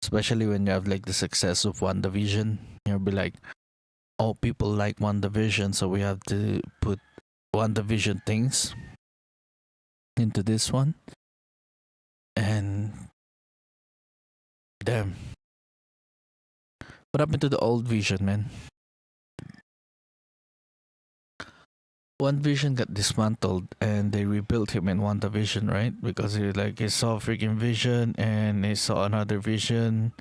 [SPEAKER 1] Especially when you have like the success of WandaVision, you'll be like, oh, people like WandaVision, so we have to put WandaVision things into this one. And damn, what happened to the old Vision, man? WandaVision got dismantled, and they rebuilt him in WandaVision, right? Because he saw freaking Vision, and he saw another Vision,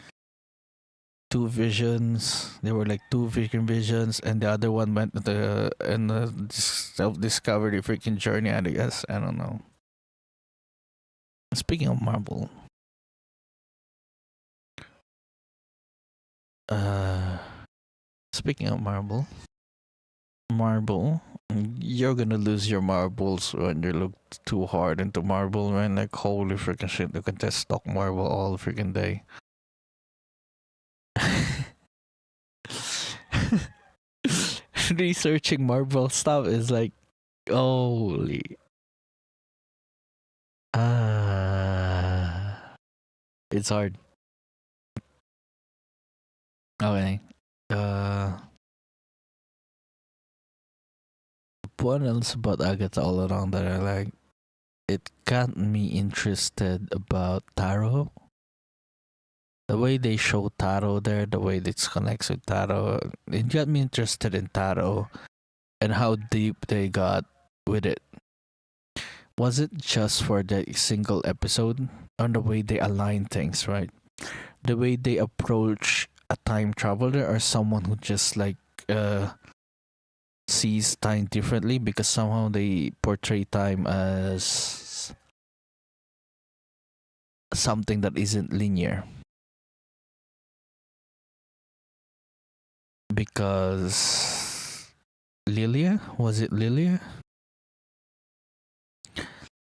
[SPEAKER 1] two visions. There were like two freaking visions, and the other one went to the self-discovery freaking journey. I guess, I don't know. Speaking of Marvel, uh, speaking of Marvel, you're gonna lose your marbles when you look too hard into Marvel, man. Like holy freaking shit, you can just stalk Marvel all freaking day. Researching Marvel stuff is like, holy. It's hard. Okay. What else about Agatha all around that I like? It got me interested about Taro. The way they show Taro there, the way it connects with Taro, it got me interested in Taro and how deep they got with it. Was it just for the single episode? On the way they align things, right? The way they approach a time traveler or someone who just like sees time differently, because somehow they portray time as something that isn't linear. Because Lilia, was it Lilia?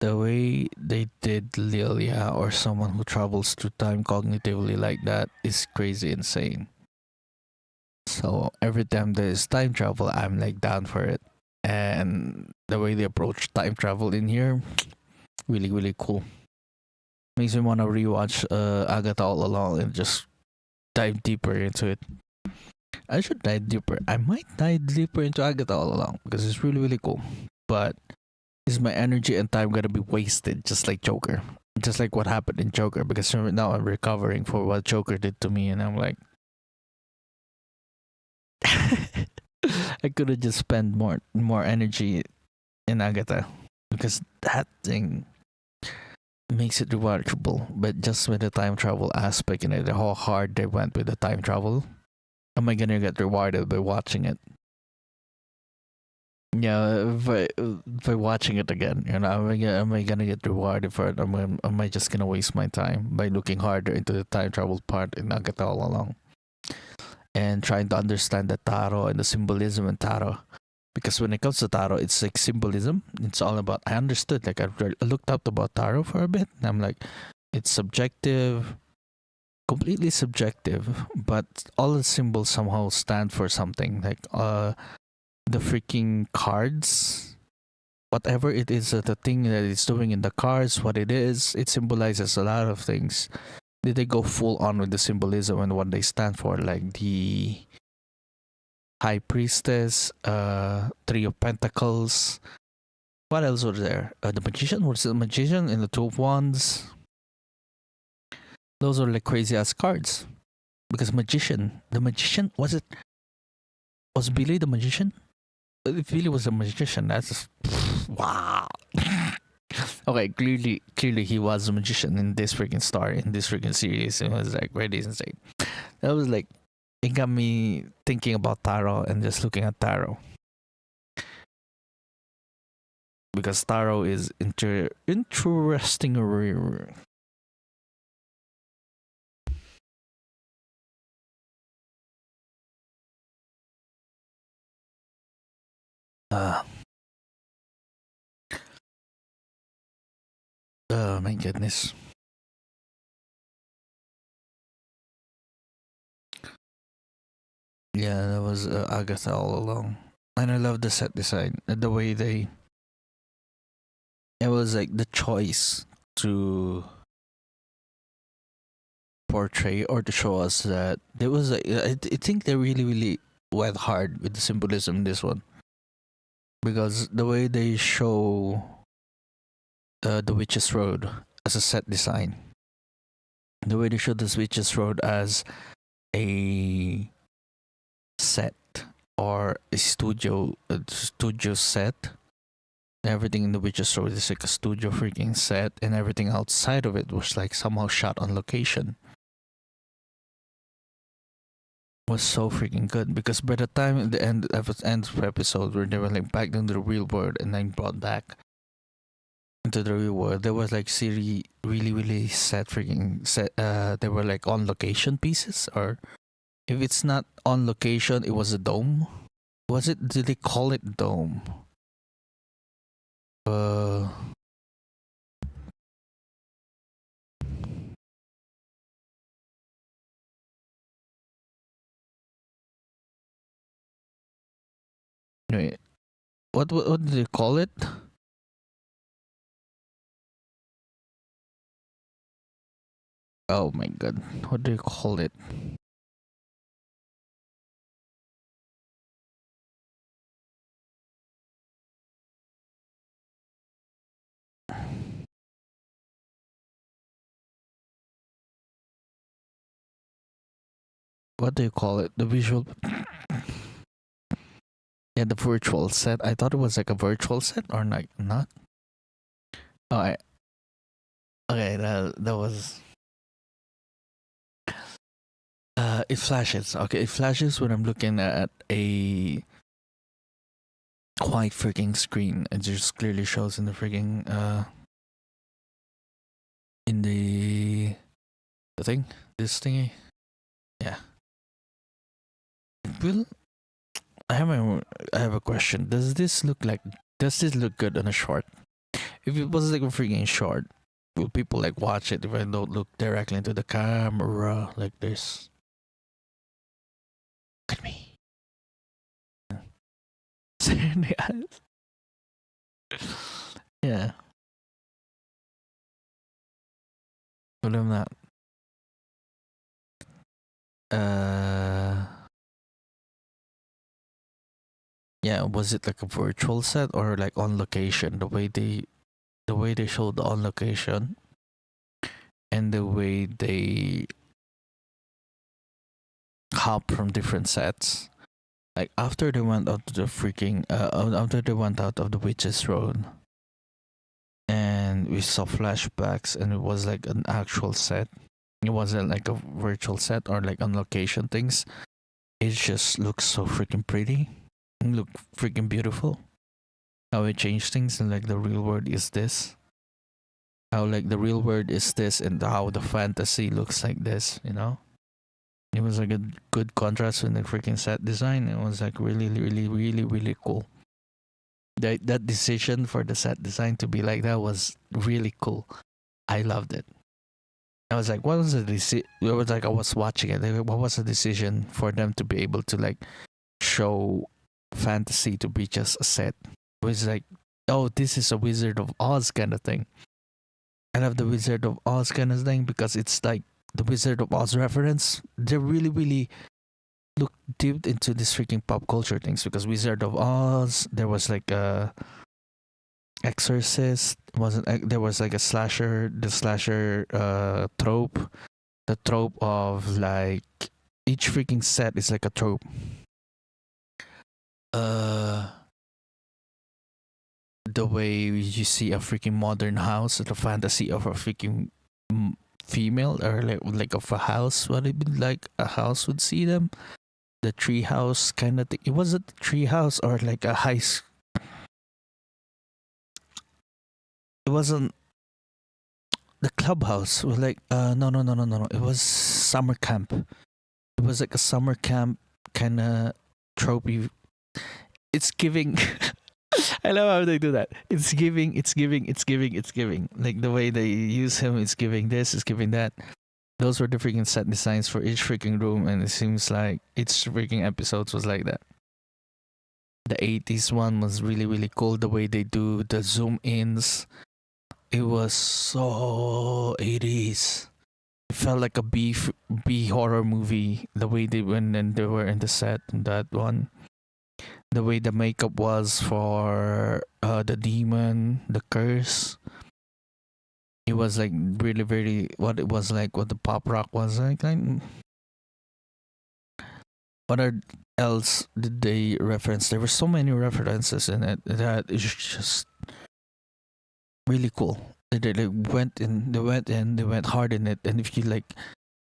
[SPEAKER 1] The way they did Lilia, or someone who travels through time cognitively like that, is crazy insane. So every time there's time travel, I'm like down for it. And the way they approach time travel in here, really, really cool. Makes me want to rewatch Agatha all along and just dive deeper into it. I should dive deeper. I might dive deeper into Agatha all along because it's really, really cool. But is my energy and time gonna be wasted just like Joker? Just like what happened in Joker, because now I'm recovering for what Joker did to me, and I'm like, I could have just spent more energy in Agatha, because that thing, makes it rewatchable, but just with the time travel aspect in it, how hard they went with the time travel. Am I gonna get rewarded by watching it? Yeah, by watching it again, am I gonna get rewarded for it? Am I just gonna waste my time by looking harder into the time travel part and not get all along and trying to understand the tarot and the symbolism in tarot? Because when it comes to tarot, it's like symbolism. It's all about. I understood. Like I looked up about tarot for a bit, and I'm like, it's subjective, completely subjective, but all the symbols somehow stand for something. Like the freaking cards, whatever it is, the thing that it's doing in the cards, what it is, it symbolizes a lot of things. Did they go full on with the symbolism and what they stand for, like the High Priestess, Three of Pentacles? What else was there? The Magician? Was it the Magician and the Two of Wands? Those are like crazy ass cards. Because the Magician, was Billy the Magician? If Billy was a magician, that's wow. Okay, clearly he was a magician in this freaking story, in this freaking series. It was like really insane. That was like, it got me thinking about tarot and just looking at tarot. Because tarot is interesting. Oh my goodness. Yeah, that was Agatha all along. And I love the set design. The way it was like the choice to portray or to show us that there was I think they really went hard with the symbolism in this one. Because the way they show the Witch's Road as a set design, the way they show the Witch's Road as a set or a studio set. Everything in the Witch's Road is like a studio freaking set, and everything outside of it was like somehow shot on location. Was so freaking good because by the time the end of the episode where they were like back into the real world and then brought back into the real world, there was like really set freaking set. They were like on location pieces, or if it's not on location, it was a dome. Was it? Did they call it dome? Wait, what did they call it? Oh my god, what do you call it? What do you call it? The visual. Yeah, the virtual set. I thought it was like a virtual set or like not. Oh, okay. That was. It flashes. Okay, it flashes when I'm looking at a white freaking screen. It just clearly shows in the freaking in the thing. This thingy. Yeah. Will I have a question. Does this look good on a short? If it was like a freaking short, will people like watch it if I don't look directly into the camera like this? Look at me. Yeah. But I'm not. Yeah, was it like a virtual set or like on location? The way they showed on location and the way they hop from different sets. Like after they went out to the freaking after they went out of the Witch's Road and and we saw flashbacks, and it was like an actual set. It wasn't like a virtual set or like on location things. It just looks so freaking pretty. It look freaking beautiful. How it changed things, and like the real world is this. How like the real world is this, and how the fantasy looks like this. It was like a good contrast in the freaking set design. It was like really, really, really, really cool. That decision for the set design to be like that was really cool. I loved it. I was like, what was the decision? It was like I was watching it. Like, what was the decision for them to be able to like show fantasy to be just a set? It was like, oh, this is a Wizard of Oz kind of thing. I love the Wizard of Oz kind of thing because it's like the Wizard of Oz reference. They really, really look deep into this freaking pop culture things because Wizard of Oz, there was like a Exorcist, wasn't there was like a slasher, the slasher trope, the trope of like each freaking set is like a trope. The way you see a freaking modern house, the fantasy of a freaking female or like of a house, what it be like a house would see them, the tree house kind of thing. It wasn't a tree house or like a it wasn't the clubhouse. It was like no. It was summer camp. It was like a summer camp kind of tropey. It's giving. I love how they do that. It's giving. Like the way they use him, it's giving this, it's giving that. Those were the freaking set designs for each freaking room, and it seems like each freaking episodes was like that. The 80s one was really, really cool. The way they do the zoom ins, it was so 80s. It felt like a B horror movie. The way they went and they were in the set in that one. The way the makeup was for the demon, the curse. It was like really, really what it was like, what the pop rock was like. What else did they reference? There were so many references in it that it's just really cool. They went hard in it, and if you like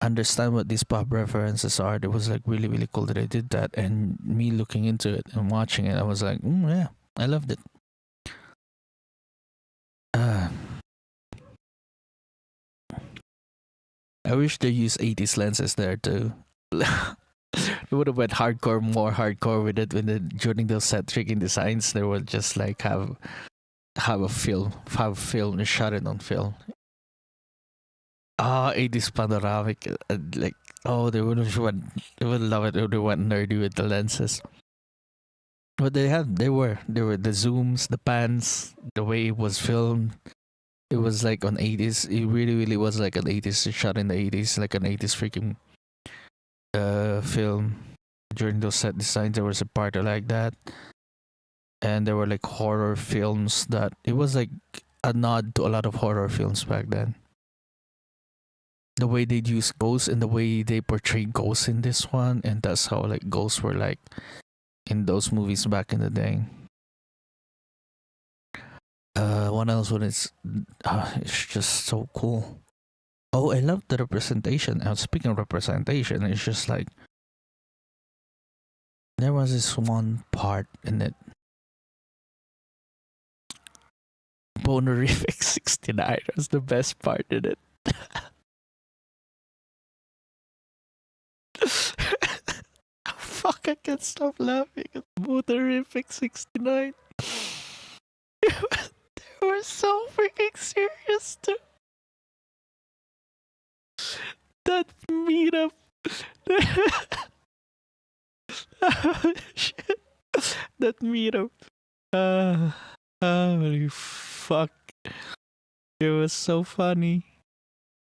[SPEAKER 1] understand what these pop references are, it was like really, really cool that they did that. And me looking into it and watching it, I was like, yeah, I loved it. I wish they used 80s lenses there too. They would have went more hardcore with it during those set tricking designs. They would just like have film and shot it on film. 80s panoramic, like they would love it if they went nerdy with the lenses. But they were the zooms, the pans, the way it was filmed. It was like on 80s. It really, really was like an 80s shot in the 80s, like an 80s freaking film. During those set designs, there was a part like that, and there were like horror films that it was like a nod to a lot of horror films back then. The way they'd use ghosts and the way they portray ghosts in this one, and that's how like ghosts were like in those movies back in the day. What else? When it's just so cool. Oh, I love the representation. Speaking of representation, it's just like there was this one part in it. Bonerific 69 was the best part in it. Fuck, I can't stop laughing at Bonerific 69. They were so freaking serious too. That meetup. Oh, shit. That meetup. Holy fuck. It was so funny.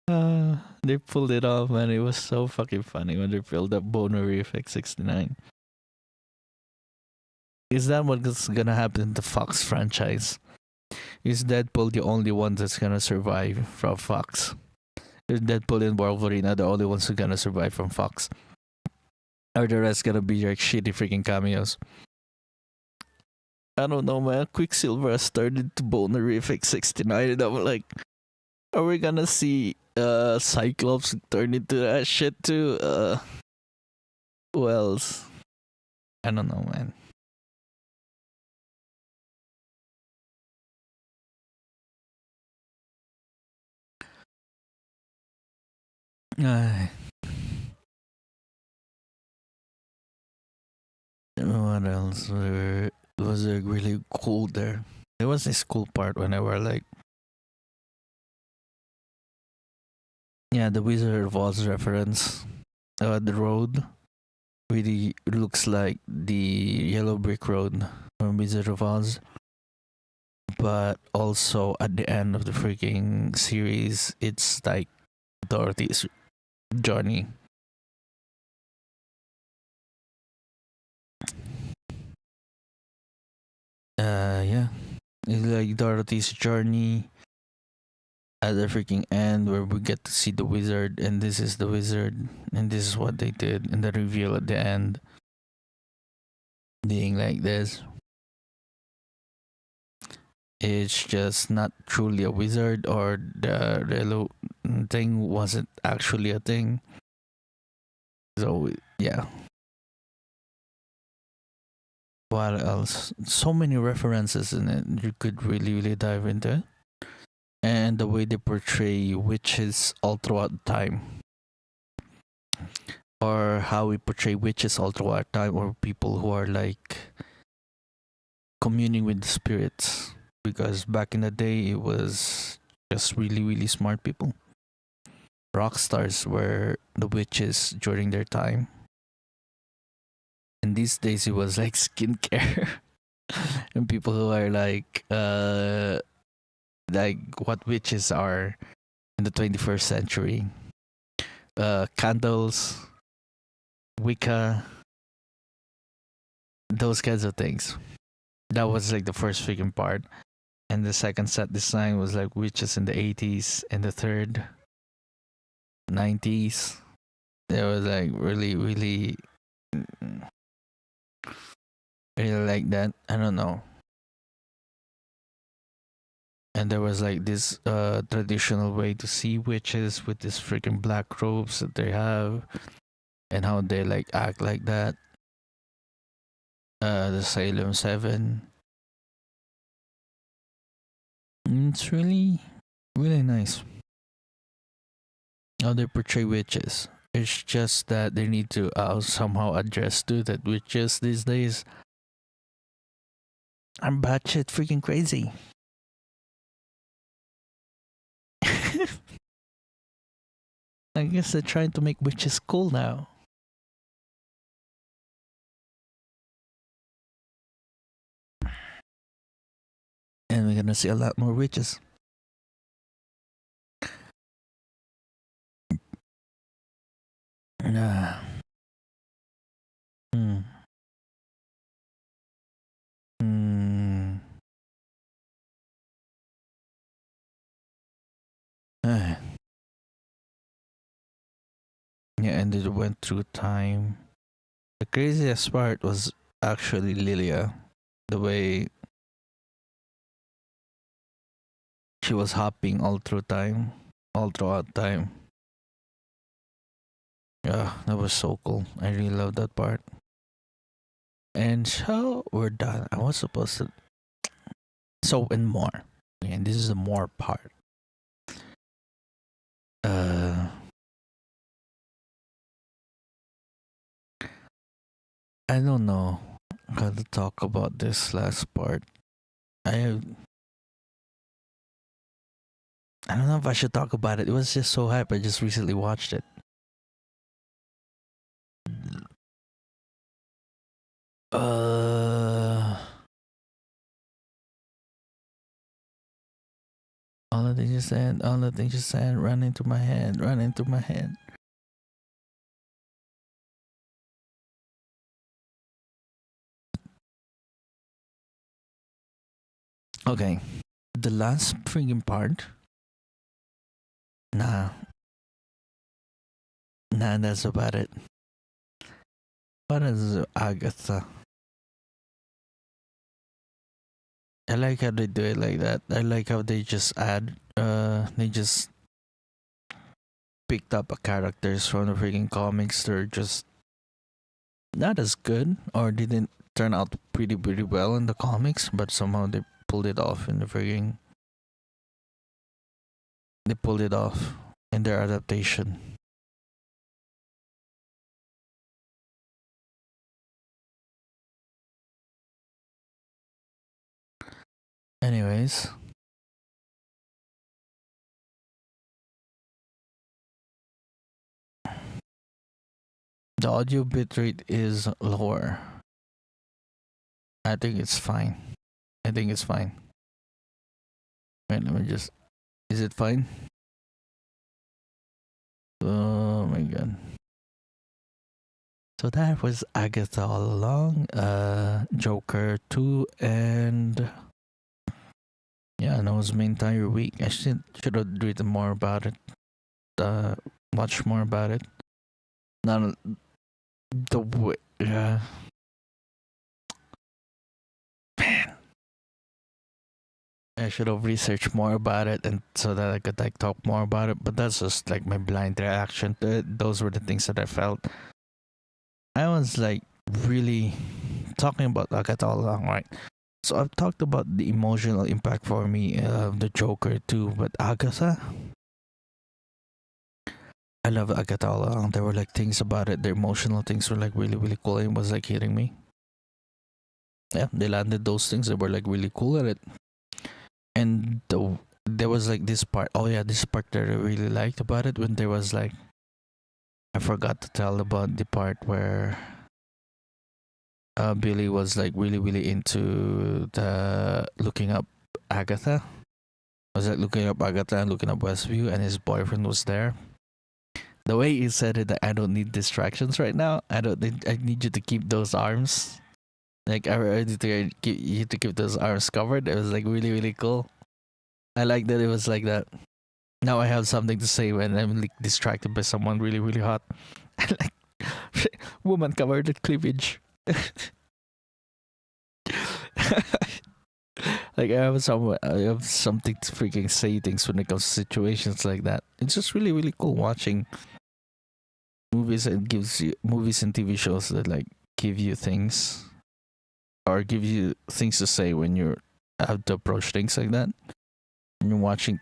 [SPEAKER 1] They pulled it off, man. It was so fucking funny when they pulled up Bonerific 69. Is that what's gonna happen in the Fox franchise? Is Deadpool the only one that's gonna survive from Fox? Is Deadpool and Wolverine are the only ones who gonna survive from Fox? Or the rest gonna be like shitty freaking cameos? I don't know, man. Quicksilver has started to Bonerific 69, and I'm like, are we gonna see Cyclops turn into that shit too? Who else? I don't know, man. Uh, what else was there really cool there? There was this cool part when they were like, yeah, the Wizard of Oz reference. The road really looks like the yellow brick road from Wizard of Oz. But also at the end of the freaking series, it's like Dorothy's journey. Yeah. It's like Dorothy's journey at the freaking end where we get to see the wizard, and this is the wizard, and this is what they did, and the reveal at the end being like this. It's just not truly a wizard, or the yellow thing wasn't actually a thing. So yeah. What else? So many references in it. You could really dive into it. And the way they portray witches all throughout time, or how we portray witches all throughout time, or people who are like communing with the spirits. Because back in the day, it was just really smart people. Rock stars were the witches during their time. And these days, it was like skincare. And people who are like what witches are in the 21st century. Candles, Wicca, those kinds of things. That was like the first freaking part. And the second set design was like witches in the 80s, and the third 90s. It was like really like that. I don't know. And there was like this traditional way to see witches with this freaking black robes that they have, and how they like act like that. The Salem 7. It's really nice how they portray witches. It's just that they need to somehow address to that witches these days I'm batshit freaking crazy. I guess they're trying to make witches cool now. And we're gonna see a lot more witches. Ah. Hmm. Hmm. Ah. Yeah, and it went through time. The craziest part was actually Lilia. The way she was hopping all through time. All throughout time. Yeah, that was so cool. I really love that part. And so we're done. I was supposed to. So and more. And this is the more part. Uh, I don't know how to talk about this last part. I I don't know if I should talk about it. It was just so hype. I just recently watched it. Uh, all the things you said, run into my head, run into my head. Okay, the last freaking part. Nah, that's about it. What is Agatha? I like how they do it like that. I like how they just they just picked up a characters from the freaking comics. They're just not as good or didn't turn out pretty well in the comics, but somehow pulled it off in the freaking they pulled it off in their adaptation. Anyways, the audio bitrate is lower. I think it's fine. I think it's fine. Wait, let me just. Is it fine? Oh my god. So that was Agatha all along, Joker 2, and yeah, that was my entire week. I should have read more about it, watch more about it. Not the way, man. I should have researched more about it, and so that I could like talk more about it. But that's just like my blind reaction to it. Those were the things that I felt. I was like really talking about Agatha all along, right? So I've talked about the emotional impact for me of the Joker too, but Agatha, I love Agatha all along. There were like things about it, the emotional things were like really cool. And it was like hitting me. Yeah, they landed those things that were like really cool at it. And there was like this part. Oh yeah, this part that I really liked about it when there was like, I forgot to tell about the part where Billy was like really into the looking up Agatha. Was like looking up Agatha and looking up Westview, and his boyfriend was there. The way he said it, that I don't need distractions right now. I need you to keep those arms. Like I need to keep you to keep those arms covered. It was like really cool. I like that it was like that. Now I have something to say when I'm like distracted by someone really hot. I like woman covered with cleavage. Like I have something to freaking say things when it comes to situations like that. It's just really cool watching movies and movies and TV shows that like give you things or give you things to say when you're have to approach things like that. When you're watching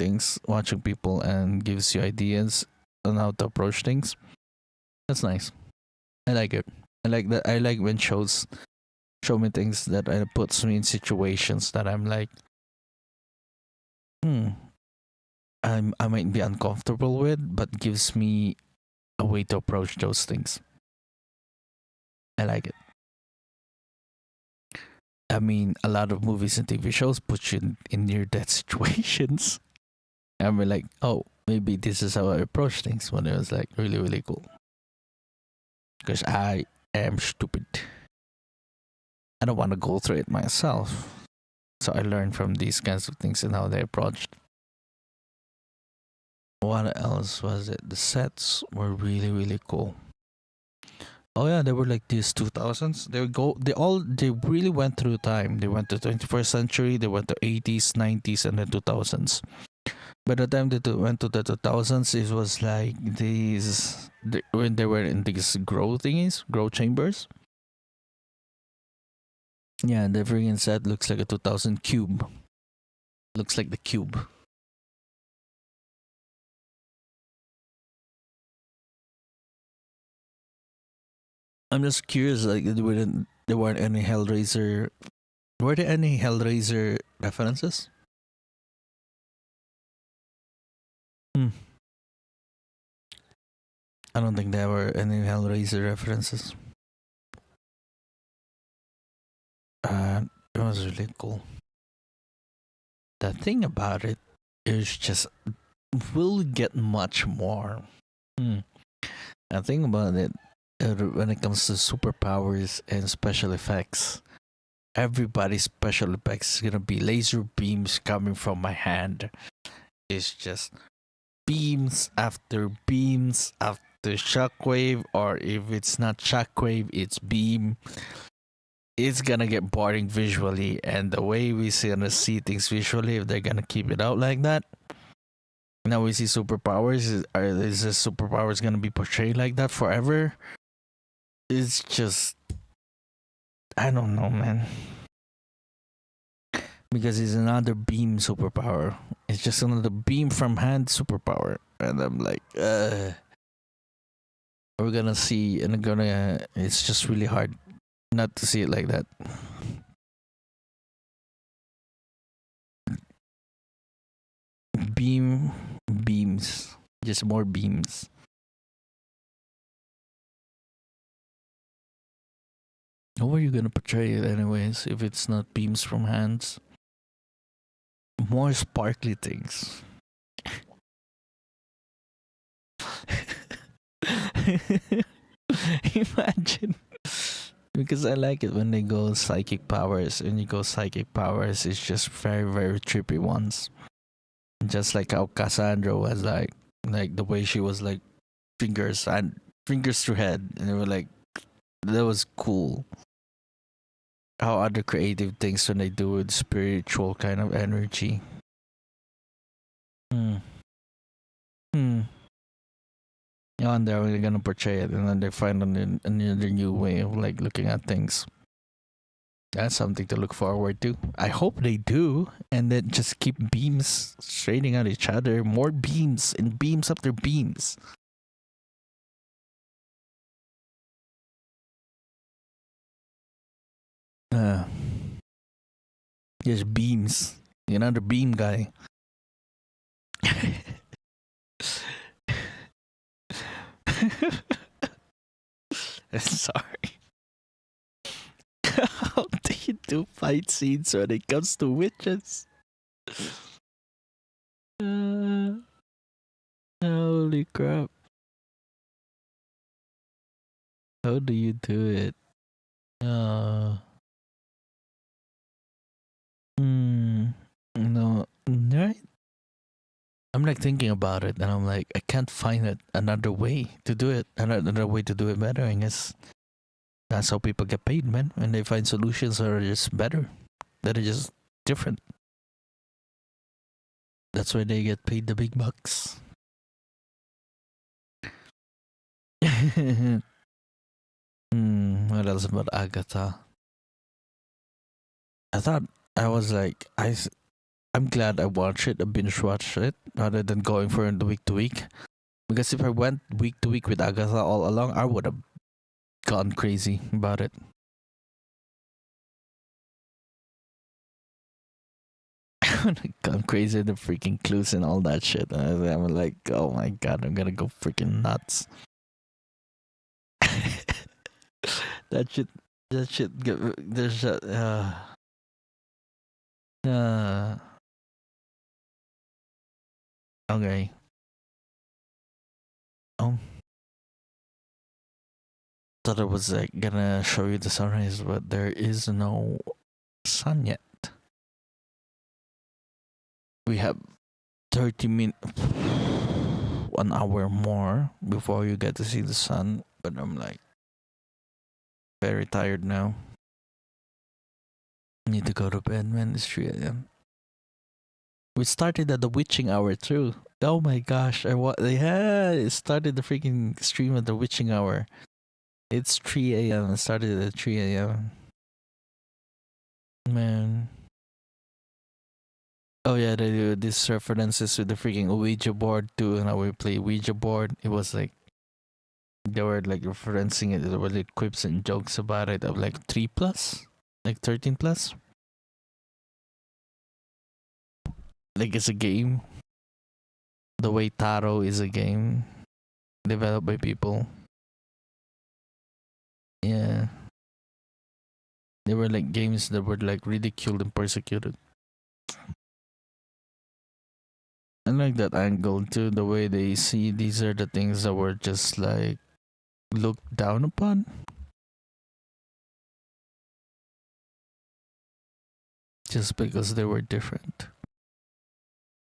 [SPEAKER 1] people and gives you ideas on how to approach things. That's nice. I like it. I like that. I like when shows show me things that puts me in situations that I'm like, I might be uncomfortable with, but gives me a way to approach those things. I like it. I mean, a lot of movies and TV shows put you in near death situations. And we're like, oh, maybe this is how I approach things when it was like really cool. Because I am stupid. I don't want to go through it myself. So I learned from these kinds of things and how they approached. What else was it? The sets were really cool. Oh yeah, they were like these 2000s. They really went through time. They went to 21st century, they went to 80s, 90s, and then 2000s. By the time they went to the 2000s, it was like when they were in these grow chambers. Yeah, the freaking set looks like a 2000 cube. Looks like the cube. I'm just curious, like there weren't any Hellraiser. Were there any Hellraiser references? I don't think there were any Hellraiser references. It was really cool. The thing about it is just we'll get much more. The thing about it, when it comes to superpowers and special effects, everybody's special effects is gonna be laser beams coming from my hand. It's just beams after shockwave, or if it's not shockwave, it's beam. it's gonna get boring visually, and the way we gonna see things visually, if they're gonna keep it out like that. Now we see superpowers. Is this superpowers gonna be portrayed like that forever? It's just, I don't know, man. Because it's another beam superpower. It's just another beam from hand superpower, and I'm like, we're gonna see, and gonna. It's just really hard not to see it like that. Beams, just more beams. How are you gonna portray it anyways if it's not beams from hands? More sparkly things. Imagine. Because I like it when they go psychic powers. When you go psychic powers, it's just very, very trippy ones. Just like how Cassandra was like the way she was like fingers through head, and they were like, that was cool. How other creative things when they do with spiritual kind of energy. Yeah, and they're gonna portray it, and then they find another new way of like looking at things. That's something to look forward to. I hope they do, and then just keep beams straining at each other. More beams and beams after beams. Just beams. Another beam guy. Sorry. How do you do fight scenes when it comes to witches? Holy crap. How do you do it? No, right? I'm like thinking about it, and I'm like, I can't find another way to do it, another way to do it better. I guess that's how people get paid, man. When they find solutions that are just better, that are just different. That's why they get paid the big bucks. What else about Agatha? I thought I was like, I'm glad I watched it, I binge watched it, rather than going for it week to week. Because if I went week to week with Agatha all along, I would have gone crazy about it. I would have gone crazy with the freaking clues and all that shit. And I'm like, oh my god, I'm gonna go freaking nuts. that shit, there's okay. Thought I was like gonna show you the sunrise, but there is no sun yet. We have 30 minutes, 1 hour more before you get to see the sun. But I'm like very tired now. Need to go to bed, man. It's 3 a.m. We started at the witching hour too. Oh my gosh! It started the freaking stream at the witching hour. It's 3 a.m. It started at 3 a.m. Man. Oh yeah, they do these references with the freaking Ouija board too, and how we play Ouija board. It was like they were like referencing it. There were like quips and jokes about it of like 3 plus, like 13 plus. Like it's a game. The way Tarot is a game developed by people. Yeah. They were like games that were like ridiculed and persecuted. I like that angle too, the way they see these are the things that were just like looked down upon. Just because they were different.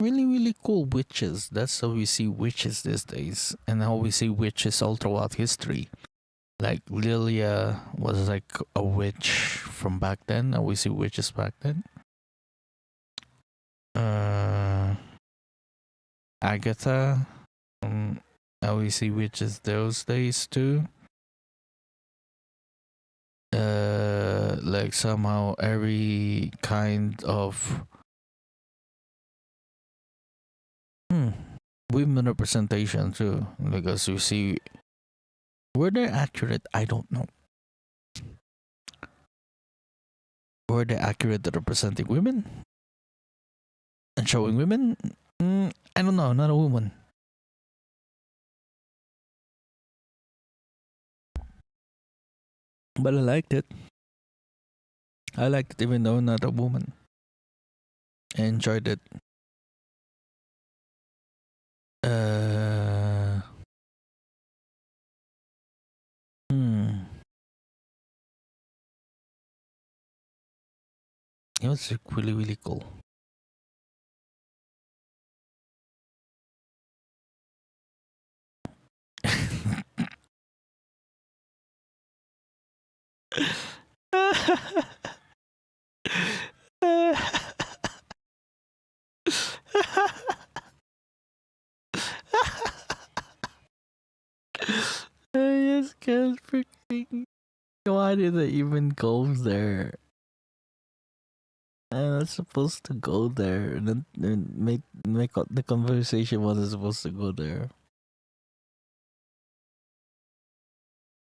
[SPEAKER 1] Really, really cool witches. That's how we see witches these days, and how we see witches all throughout history. Like Lilia was like a witch from back then, and we see witches back then. Uh, Agatha, and we see witches those days too. Like somehow every kind of women representation too, because you see, were they accurate? I don't know. Were they accurate at representing women and showing women? I don't know. Not a woman. But I liked it. I liked it even though not a woman. I enjoyed it. Uh, hmm. It was like, really, really cool. I just can't freaking. Why did I even go there? I'm not supposed to go there. And then make the conversation wasn't supposed to go there.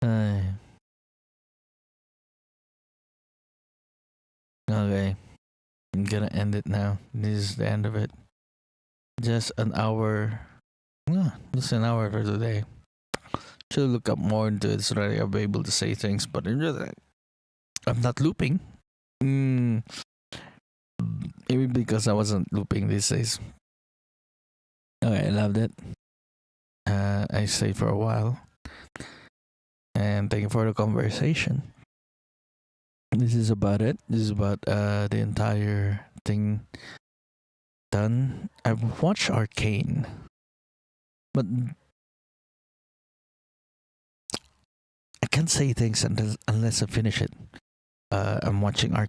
[SPEAKER 1] Ay. Okay. I'm gonna end it now. This is the end of it. Just an hour. Yeah, just an hour for today. Should look up more into it so that I'll be able to say things, but I'm not looping. Maybe because I wasn't looping these days. Okay, I loved it. I stayed for a while. And thank you for the conversation. This is about it. This is about the entire thing done. I've watched Arcane, but I can't say things unless I finish it. I'm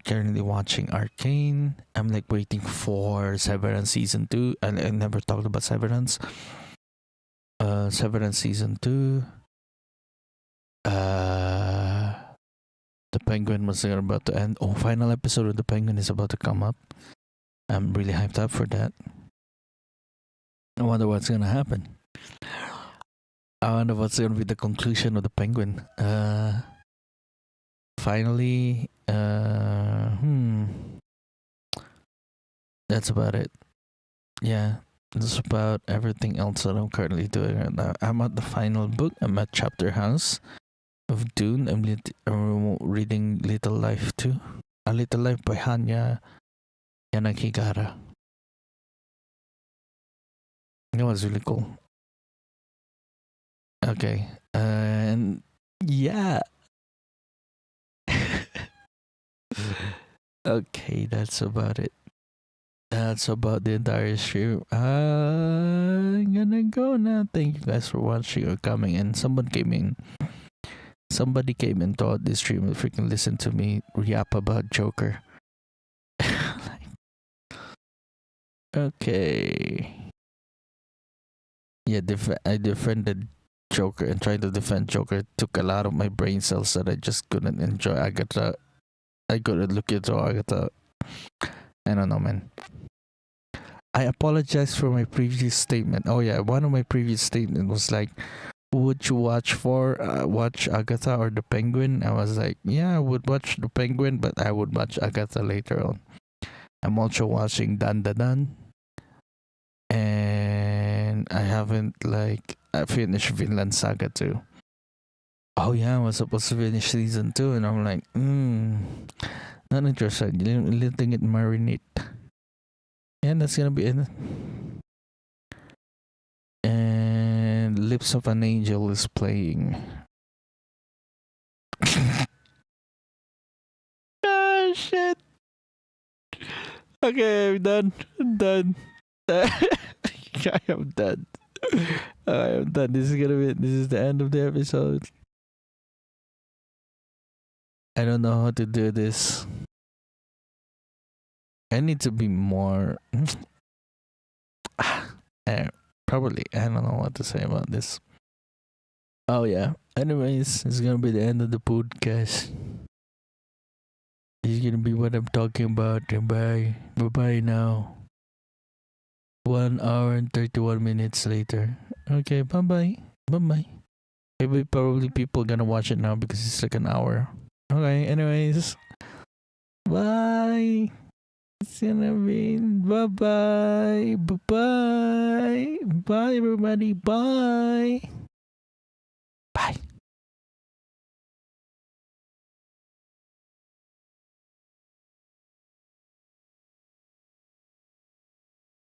[SPEAKER 1] currently watching Arcane. I'm like waiting for Severance season 2. I never talked about Severance. Severance season 2. The Penguin was about to end. Oh, final episode of the Penguin is about to come up. I'm really hyped up for that. I wonder what's gonna happen. I wonder what's gonna be the conclusion of the Penguin. Finally, that's about it. Yeah, that's about everything else that I'm currently doing right now. I'm at the final book. I'm at Chapter House of Dune. I'm reading Little Life too. A Little Life by Hanya Yanagihara. It was really cool. Okay, and yeah. Okay, that's about it. That's about the entire stream. I'm gonna go now. Thank you guys for watching or coming in. Somebody came in throughout this stream and freaking listened to me yap about Joker. Okay. Yeah, I defended Joker, and trying to defend Joker took a lot of my brain cells that I just couldn't enjoy Agatha. I couldn't look into Agatha. I don't know, man. I apologize for my previous statement. Oh yeah, one of my previous statements was like, would you watch Agatha or the Penguin? I was like, yeah, I would watch the Penguin, but I would watch Agatha later on. I'm also watching Dan Da Dan, and I haven't I finished Vinland Saga too. Oh yeah, I was supposed to finish season 2, and I'm like, not interested. Letting it marinate. And that's gonna be it. And Lips of an Angel is playing. Ah, shit. Okay, I'm done. I'm done. I am done. I am done. This is the end of the episode. I don't know how to do this. I need to be more. Probably. I don't know what to say about this. Oh, yeah. Anyways, it's gonna be the end of the podcast. It's gonna be what I'm talking about. Bye. Bye bye now. 1 hour and 31 minutes later. Okay, bye bye. Bye bye. Maybe probably people gonna watch it now because it's like an hour. Okay, anyways. Bye. It's gonna be bye bye. Bye bye. Bye everybody. Bye. Bye.